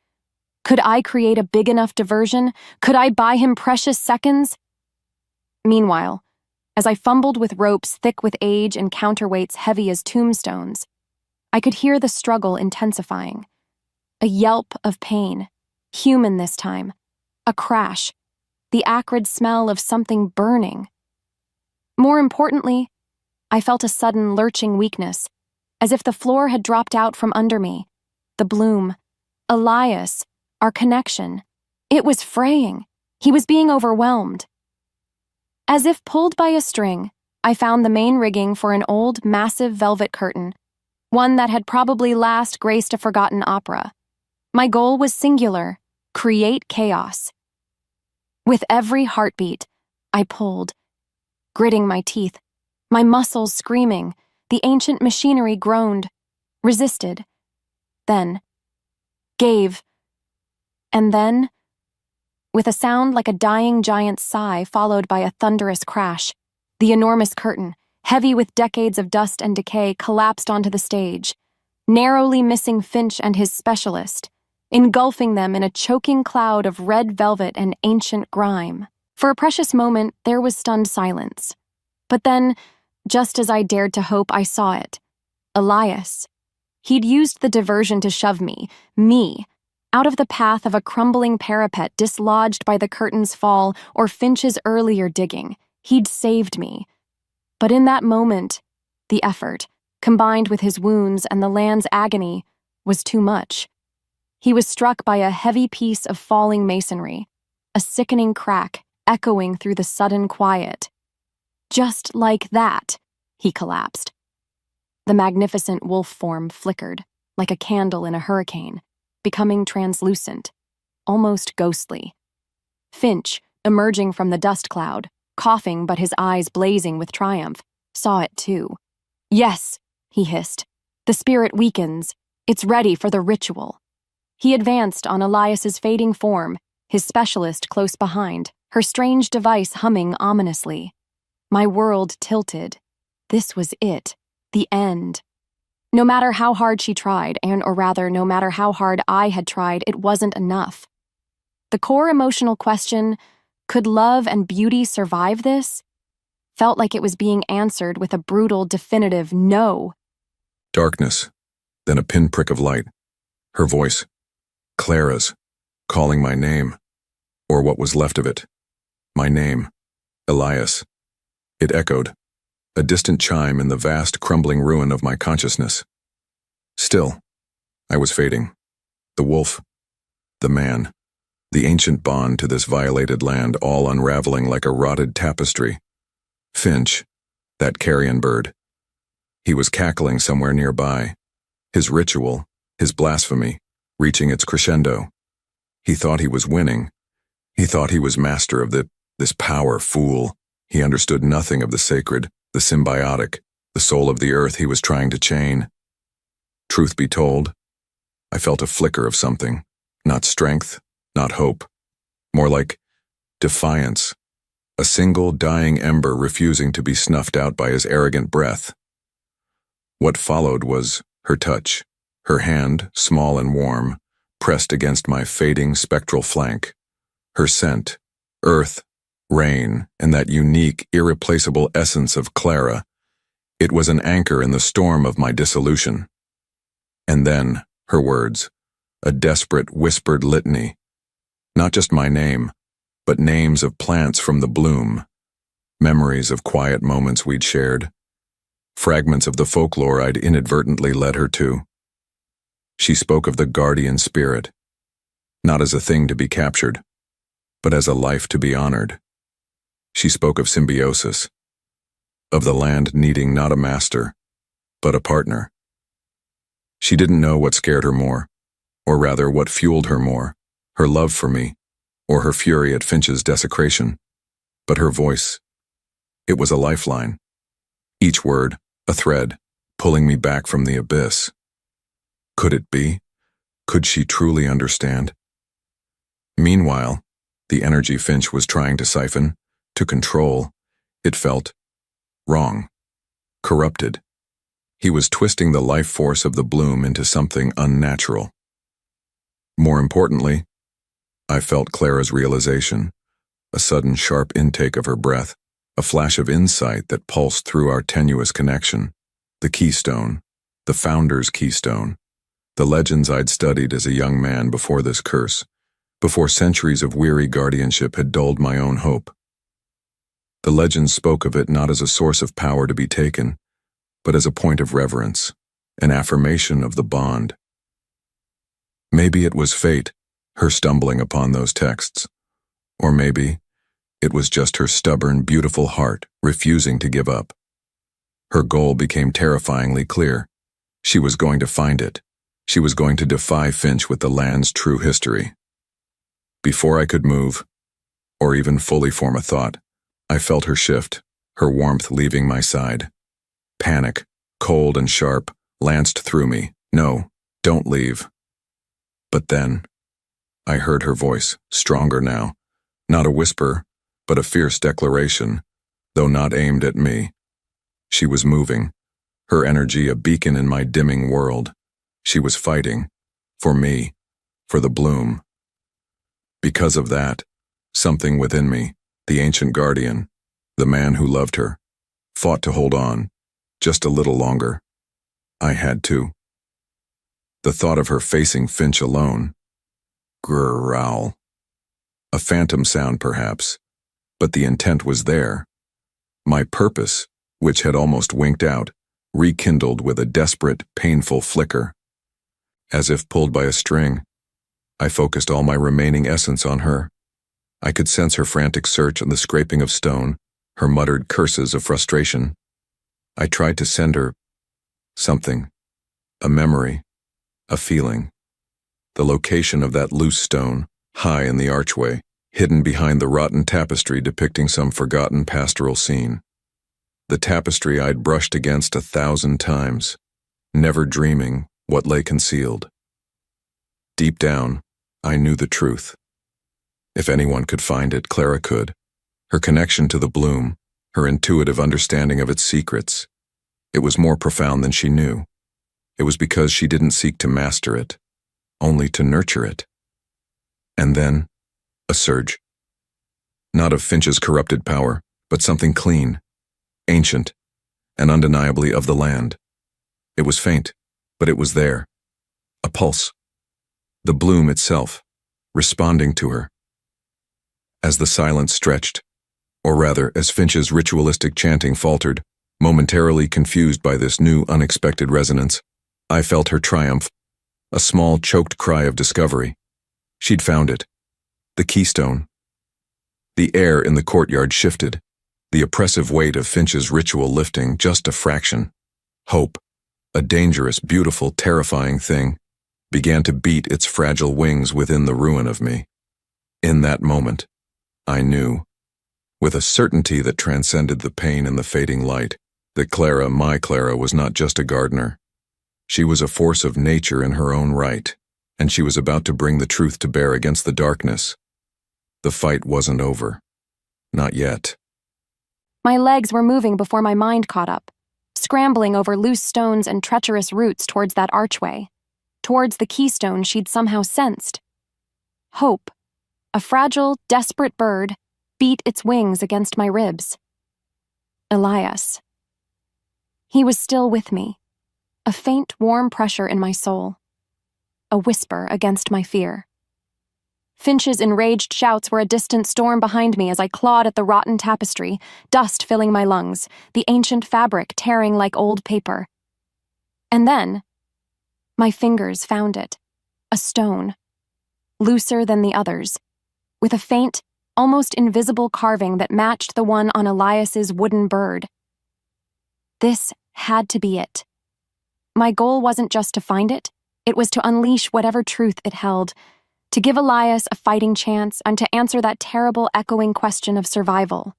Could I create a big enough diversion? Could I buy him precious seconds? Meanwhile, as I fumbled with ropes thick with age and counterweights heavy as tombstones, I could hear the struggle intensifying. A yelp of pain, human this time, a crash, the acrid smell of something burning. More importantly, I felt a sudden lurching weakness, as if the floor had dropped out from under me. The bloom, Elias, our connection, it was fraying. He was being overwhelmed. As if pulled by a string, I found the main rigging for an old, massive velvet curtain, one that had probably last graced a forgotten opera. My goal was singular: create chaos. With every heartbeat, I pulled, gritting my teeth, my muscles screaming. The ancient machinery groaned, resisted, then gave, and then, with a sound like a dying giant's sigh followed by a thunderous crash, the enormous curtain, heavy with decades of dust and decay, collapsed onto the stage, narrowly missing Finch and his specialist, engulfing them in a choking cloud of red velvet and ancient grime. For a precious moment, there was stunned silence. But then, just as I dared to hope, I saw it. Elias. He'd used the diversion to shove me, out of the path of a crumbling parapet dislodged by the curtain's fall or Finch's earlier digging. He'd saved me. But in that moment, the effort, combined with his wounds and the land's agony, was too much. He was struck by a heavy piece of falling masonry, a sickening crack echoing through the sudden quiet. Just like that, he collapsed. The magnificent wolf form flickered, like a candle in a hurricane, becoming translucent, almost ghostly. Finch, emerging from the dust cloud, coughing but his eyes blazing with triumph, saw it too. "Yes," he hissed. "The spirit weakens. It's ready for the ritual." He advanced on Elias's fading form, his specialist close behind, her strange device humming ominously. My world tilted. This was it. The end. No matter how hard she tried, or rather, no matter how hard I had tried, it wasn't enough. The core emotional question, could love and beauty survive this, felt like it was being answered with a brutal, definitive no. Darkness, then a pinprick of light. Her voice, Clara's, calling my name, or what was left of it. My name, Elias. It echoed, a distant chime in the vast, crumbling ruin of my consciousness. Still, I was fading. The wolf, the man, the ancient bond to this violated land, all unraveling like a rotted tapestry. Finch, that carrion bird. He was cackling somewhere nearby, his ritual, his blasphemy, reaching its crescendo. He thought he was winning. He thought he was master of this power, fool. He understood nothing of the sacred, the symbiotic, the soul of the earth he was trying to chain. Truth be told, I felt a flicker of something, not strength, not hope, more like defiance, a single dying ember refusing to be snuffed out by his arrogant breath. What followed was her touch, her hand, small and warm, pressed against my fading spectral flank, her scent, earth, rain, and that unique, irreplaceable essence of Clara. It was an anchor in the storm of my dissolution. And then, her words, a desperate, whispered litany. Not just my name, but names of plants from the bloom, memories of quiet moments we'd shared, fragments of the folklore I'd inadvertently led her to. She spoke of the guardian spirit, not as a thing to be captured, but as a life to be honored. She spoke of symbiosis, of the land needing not a master, but a partner. She didn't know what scared her more, or rather what fueled her more, her love for me, or her fury at Finch's desecration. But her voice, it was a lifeline. Each word, a thread, pulling me back from the abyss. Could it be? Could she truly understand? Meanwhile, the energy Finch was trying to siphon, to control, it felt wrong, corrupted. He was twisting the life force of the bloom into something unnatural. More importantly, I felt Clara's realization, a sudden sharp intake of her breath, a flash of insight that pulsed through our tenuous connection. The keystone, the founder's keystone, the legends I'd studied as a young man before this curse, before centuries of weary guardianship had dulled my own hope. The legends spoke of it not as a source of power to be taken, but as a point of reverence, an affirmation of the bond. Maybe it was fate, her stumbling upon those texts, or maybe it was just her stubborn, beautiful heart refusing to give up. Her goal became terrifyingly clear. She was going to find it. She was going to defy Finch with the land's true history. Before I could move, or even fully form a thought, I felt her shift, her warmth leaving my side. Panic, cold and sharp, lanced through me. No, don't leave. But then, I heard her voice, stronger now. Not a whisper, but a fierce declaration, though not aimed at me. She was moving, her energy a beacon in my dimming world. She was fighting, for me, for the bloom. Because of that, something within me, the ancient guardian, the man who loved her, fought to hold on, just a little longer. I had to. The thought of her facing Finch alone. Growl. A phantom sound, perhaps, but the intent was there. My purpose, which had almost winked out, rekindled with a desperate, painful flicker. As if pulled by a string, I focused all my remaining essence on her. I could sense her frantic search and the scraping of stone, her muttered curses of frustration. I tried to send her something, a memory, a feeling. The location of that loose stone, high in the archway, hidden behind the rotten tapestry depicting some forgotten pastoral scene. The tapestry I'd brushed against 1,000 times, never dreaming what lay concealed. Deep down, I knew the truth. If anyone could find it, Clara could. Her connection to the bloom, her intuitive understanding of its secrets. It was more profound than she knew. It was because she didn't seek to master it, only to nurture it. And then, a surge. Not of Finch's corrupted power, but something clean, ancient, and undeniably of the land. It was faint, but it was there. A pulse. The bloom itself, responding to her. As the silence stretched, or rather, as Finch's ritualistic chanting faltered, momentarily confused by this new, unexpected resonance, I felt her triumph, a small, choked cry of discovery. She'd found it. The keystone. The air in the courtyard shifted, the oppressive weight of Finch's ritual lifting just a fraction. Hope, a dangerous, beautiful, terrifying thing, began to beat its fragile wings within the ruin of me. In that moment, I knew, with a certainty that transcended the pain and the fading light, that Clara, my Clara, was not just a gardener. She was a force of nature in her own right, and she was about to bring the truth to bear against the darkness. The fight wasn't over. Not yet. My legs were moving before my mind caught up, scrambling over loose stones and treacherous roots towards that archway, towards the keystone she'd somehow sensed. Hope, a fragile, desperate bird, beat its wings against my ribs. Elias. He was still with me, a faint, warm pressure in my soul, a whisper against my fear. Finch's enraged shouts were a distant storm behind me as I clawed at the rotten tapestry, dust filling my lungs, the ancient fabric tearing like old paper. And then, my fingers found it, a stone, looser than the others, with a faint, almost invisible carving that matched the one on Elias's wooden bird. This had to be it. My goal wasn't just to find it, it was to unleash whatever truth it held, to give Elias a fighting chance and to answer that terrible echoing question of survival.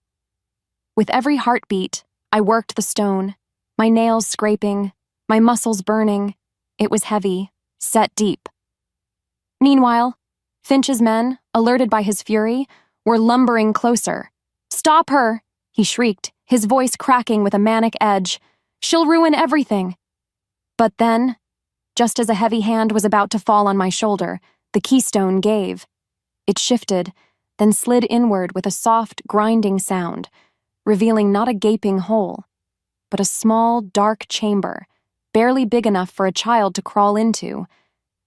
With every heartbeat, I worked the stone, my nails scraping, my muscles burning. It was heavy, set deep. Meanwhile, Finch's men, alerted by his fury, were lumbering closer. "Stop her!" he shrieked, his voice cracking with a manic edge. "She'll ruin everything." But then, just as a heavy hand was about to fall on my shoulder, the keystone gave. It shifted, then slid inward with a soft, grinding sound, revealing not a gaping hole, but a small, dark chamber, barely big enough for a child to crawl into,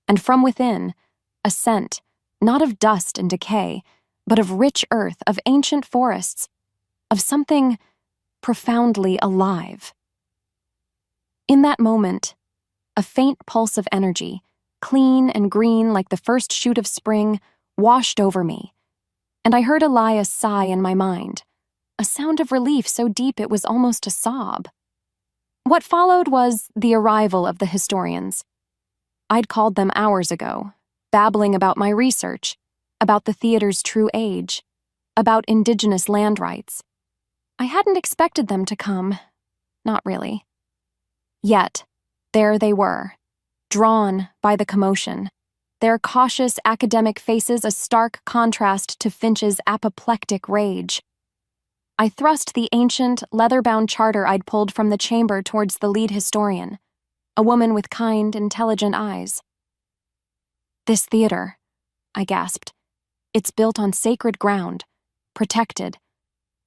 and from within, a scent, not of dust and decay, but of rich earth, of ancient forests, of something profoundly alive. In that moment, a faint pulse of energy, clean and green like the first shoot of spring, washed over me, and I heard Elias sigh in my mind, a sound of relief so deep it was almost a sob. What followed was the arrival of the historians. I'd called them hours ago, babbling about my research, about the theater's true age, about indigenous land rights. I hadn't expected them to come, not really. Yet, there they were, drawn by the commotion, their cautious academic faces a stark contrast to Finch's apoplectic rage. I thrust the ancient, leather-bound charter I'd pulled from the chamber towards the lead historian, a woman with kind, intelligent eyes. "This theater," I gasped. "It's built on sacred ground, protected.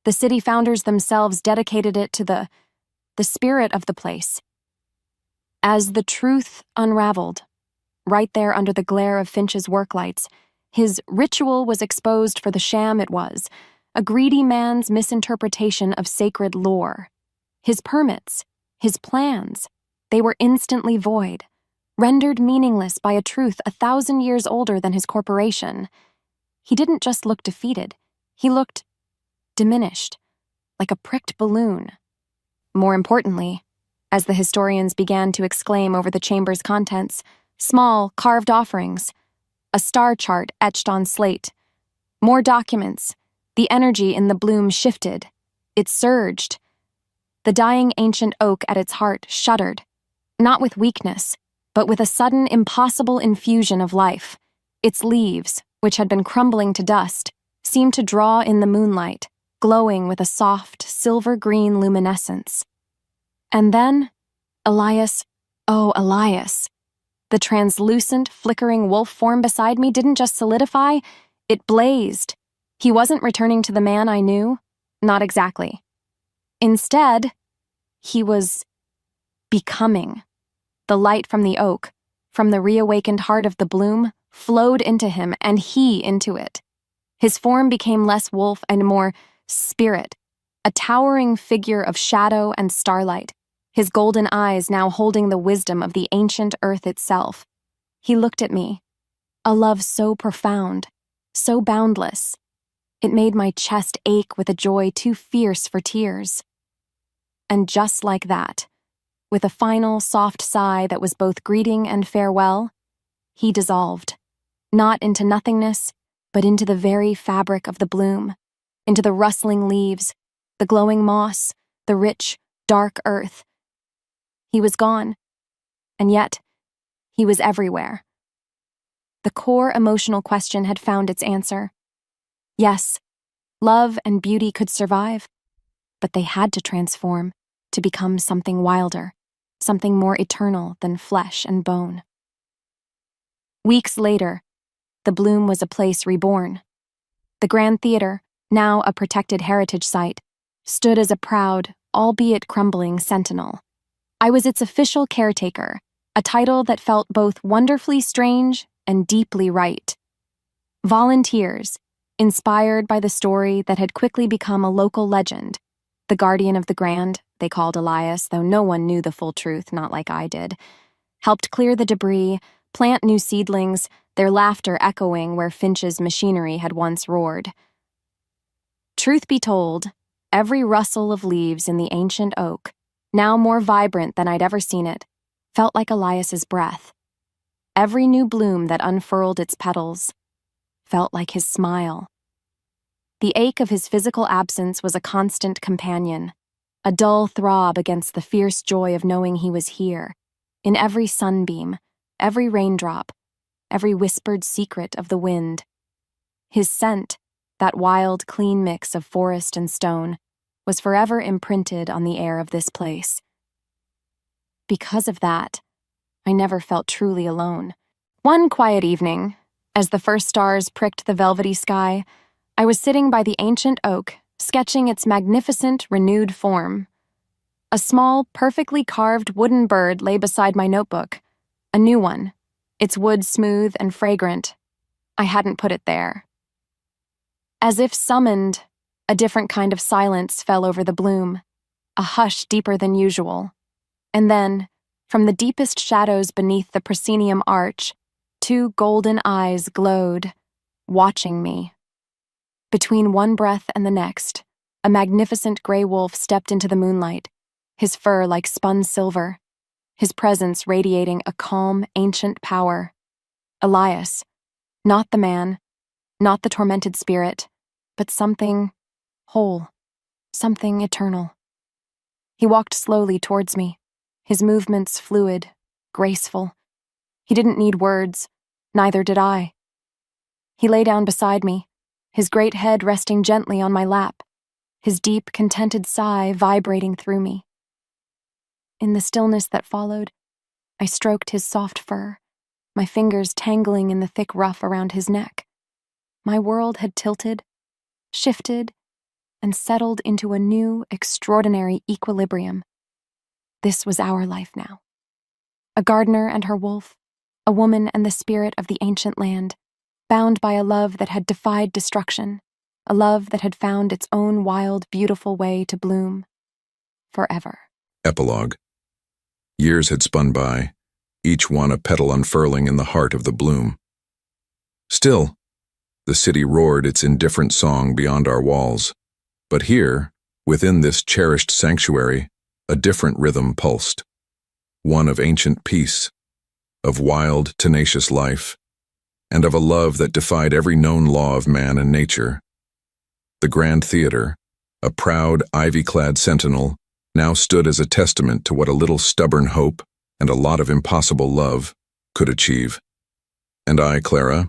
The city founders themselves dedicated it to the spirit of the place." As the truth unraveled, right there under the glare of Finch's work lights, his ritual was exposed for the sham it was, a greedy man's misinterpretation of sacred lore. His permits, his plans, they were instantly void, rendered meaningless by a truth 1,000 years older than his corporation. He didn't just look defeated, he looked diminished, like a pricked balloon. More importantly, as the historians began to exclaim over the chamber's contents, small, carved offerings, a star chart etched on slate, more documents, the energy in the bloom shifted. It surged. The dying ancient oak at its heart shuddered, not with weakness, but with a sudden, impossible infusion of life. Its leaves, which had been crumbling to dust, seemed to draw in the moonlight, glowing with a soft, silver-green luminescence. And then, Elias, oh, Elias. The translucent, flickering wolf form beside me didn't just solidify, it blazed. He wasn't returning to the man I knew, not exactly. Instead, he was becoming. The light from the oak, from the reawakened heart of the bloom, flowed into him and he into it. His form became less wolf and more spirit, a towering figure of shadow and starlight, his golden eyes now holding the wisdom of the ancient earth itself. He looked at me, a love so profound, so boundless. It made my chest ache with a joy too fierce for tears. And just like that, with a final soft sigh that was both greeting and farewell, he dissolved, not into nothingness, but into the very fabric of the bloom, into the rustling leaves, the glowing moss, the rich, dark earth. He was gone, and yet he was everywhere. The core emotional question had found its answer. Yes, love and beauty could survive, but they had to transform to become something wilder, something more eternal than flesh and bone. Weeks later, the bloom was a place reborn. The Grand Theater, now a protected heritage site, stood as a proud, albeit crumbling, sentinel. I was its official caretaker, a title that felt both wonderfully strange and deeply right. Volunteers, inspired by the story that had quickly become a local legend, the guardian of the Grand, they called Elias, though no one knew the full truth, not like I did, helped clear the debris, plant new seedlings, their laughter echoing where Finch's machinery had once roared. Truth be told, every rustle of leaves in the ancient oak, now more vibrant than I'd ever seen it, felt like Elias's breath. Every new bloom that unfurled its petals felt like his smile. The ache of his physical absence was a constant companion, a dull throb against the fierce joy of knowing he was here, in every sunbeam, every raindrop, every whispered secret of the wind. His scent, that wild, clean mix of forest and stone, was forever imprinted on the air of this place. Because of that, I never felt truly alone. One quiet evening, As the first stars pricked the velvety sky, I was sitting by the ancient oak, sketching its magnificent, renewed form. A small, perfectly carved wooden bird lay beside my notebook, a new one, its wood smooth and fragrant. I hadn't put it there. As if summoned, a different kind of silence fell over the bloom, a hush deeper than usual. And then, from the deepest shadows beneath the proscenium arch, two golden eyes glowed, watching me. Between one breath and the next, a magnificent gray wolf stepped into the moonlight, his fur like spun silver, his presence radiating a calm, ancient power. Elias, not the man, not the tormented spirit, but something whole, something eternal. He walked slowly towards me, his movements fluid, graceful. He didn't need words, neither did I. He lay down beside me, his great head resting gently on my lap, his deep, contented sigh vibrating through me. In the stillness that followed, I stroked his soft fur, my fingers tangling in the thick ruff around his neck. My world had tilted, shifted, and settled into a new, extraordinary equilibrium. This was our life now. A gardener and her wolf, a woman and the spirit of the ancient land, bound by a love that had defied destruction, a love that had found its own wild, beautiful way to bloom. Forever. Epilogue. Years had spun by, each one a petal unfurling in the heart of the bloom. Still, the city roared its indifferent song beyond our walls, but here, within this cherished sanctuary, a different rhythm pulsed, one of ancient peace, of wild, tenacious life, and of a love that defied every known law of man and nature. The Grand Theater, a proud, ivy-clad sentinel, now stood as a testament to what a little stubborn hope and a lot of impossible love could achieve. And I, Clara,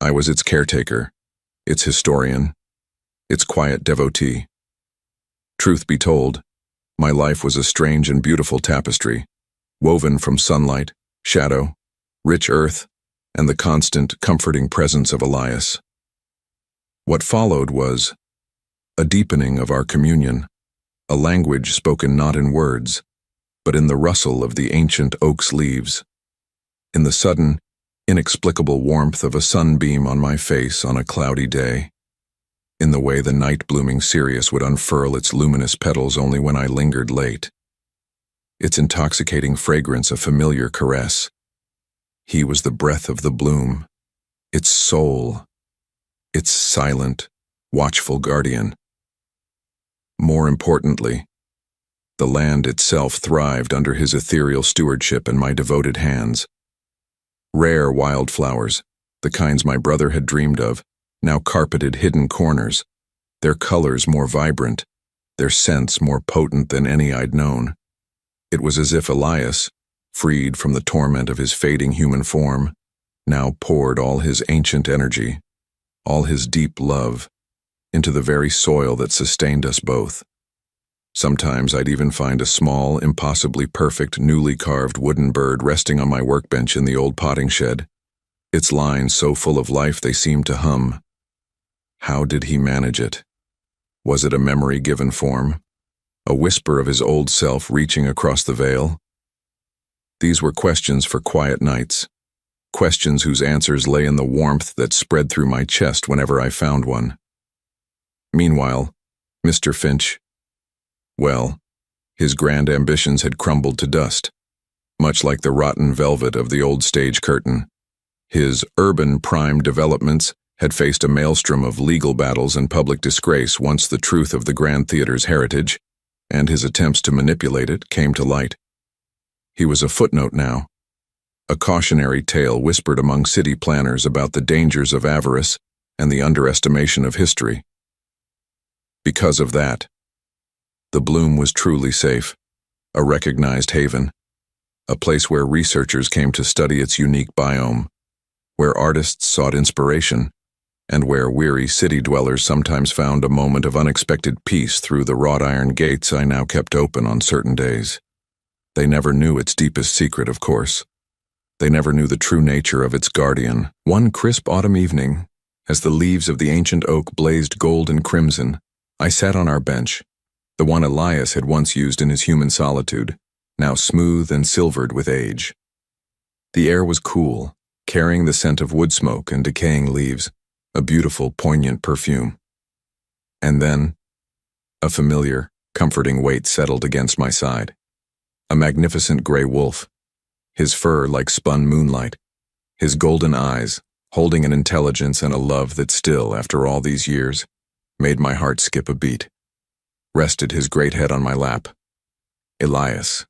I was its caretaker, its historian, its quiet devotee. Truth be told, my life was a strange and beautiful tapestry, woven from sunlight, shadow, rich earth, and the constant, comforting presence of Elias. What followed was a deepening of our communion, a language spoken not in words, but in the rustle of the ancient oak's leaves, in the sudden, inexplicable warmth of a sunbeam on my face on a cloudy day, in the way the night-blooming cereus would unfurl its luminous petals only when I lingered late, its intoxicating fragrance a familiar caress. He was the breath of the bloom, its soul, its silent, watchful guardian. More importantly, the land itself thrived under his ethereal stewardship and my devoted hands. Rare wildflowers, the kinds my brother had dreamed of, now carpeted hidden corners, their colors more vibrant, their scents more potent than any I'd known. It was as if Elias, freed from the torment of his fading human form, now poured all his ancient energy, all his deep love, into the very soil that sustained us both. Sometimes I'd even find a small, impossibly perfect, newly carved wooden bird resting on my workbench in the old potting shed, its lines so full of life they seemed to hum. How did he manage it? Was it a memory given form? A whisper of his old self reaching across the veil? These were questions for quiet nights, questions whose answers lay in the warmth that spread through my chest whenever I found one. Meanwhile, Mr. Finch, well, his grand ambitions had crumbled to dust, much like the rotten velvet of the old stage curtain. His urban prime developments had faced a maelstrom of legal battles and public disgrace once the truth of the Grand Theater's heritage, and his attempts to manipulate it, came to light. He was a footnote now, a cautionary tale whispered among city planners about the dangers of avarice and the underestimation of history. Because of that, the bloom was truly safe, a recognized haven, a place where researchers came to study its unique biome, where artists sought inspiration, and where weary city dwellers sometimes found a moment of unexpected peace through the wrought iron gates I now kept open on certain days. They never knew its deepest secret, of course, They never knew the true nature of its guardian. One crisp autumn evening, as the leaves of the ancient oak blazed gold and crimson, I sat on our bench, the one Elias had once used in his human solitude, now smooth and silvered with age. The air was cool, carrying the scent of wood smoke and decaying leaves, a beautiful, poignant perfume. And then, a familiar, comforting weight settled against my side. A magnificent gray wolf, his fur like spun moonlight, his golden eyes, holding an intelligence and a love that still, after all these years, made my heart skip a beat, rested his great head on my lap. Elias.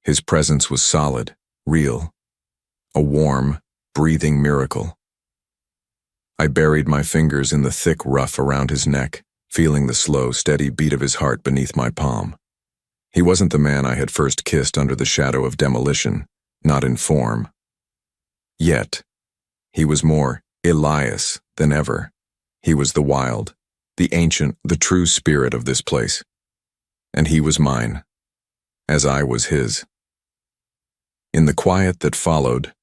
His presence was solid, real, a warm, breathing miracle. I buried my fingers in the thick ruff around his neck, feeling the slow, steady beat of his heart beneath my palm. He wasn't the man I had first kissed under the shadow of demolition, not in form. Yet, he was more Elias than ever. He was the wild, the ancient, the true spirit of this place. And he was mine, as I was his. In the quiet that followed,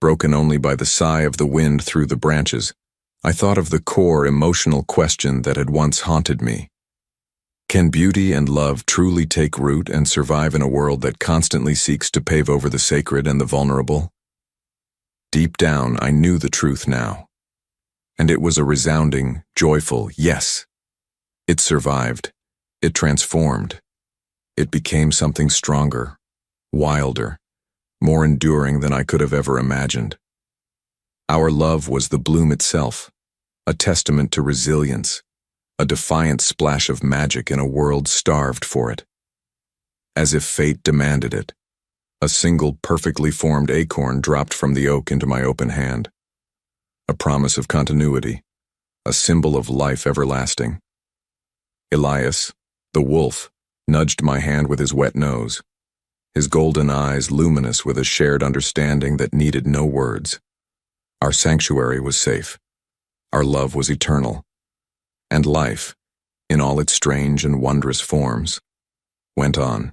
broken only by the sigh of the wind through the branches, I thought of the core emotional question that had once haunted me. Can beauty and love truly take root and survive in a world that constantly seeks to pave over the sacred and the vulnerable? Deep down, I knew the truth now. And it was a resounding, joyful yes. It survived. It transformed. It became something stronger, wilder, more enduring than I could have ever imagined. Our love was the bloom itself, a testament to resilience, a defiant splash of magic in a world starved for it. As if fate demanded it, a single perfectly formed acorn dropped from the oak into my open hand. A promise of continuity, a symbol of life everlasting. Elias, the wolf, nudged my hand with his wet nose, his golden eyes luminous with a shared understanding that needed no words. Our sanctuary was safe. Our love was eternal. And life, in all its strange and wondrous forms, went on.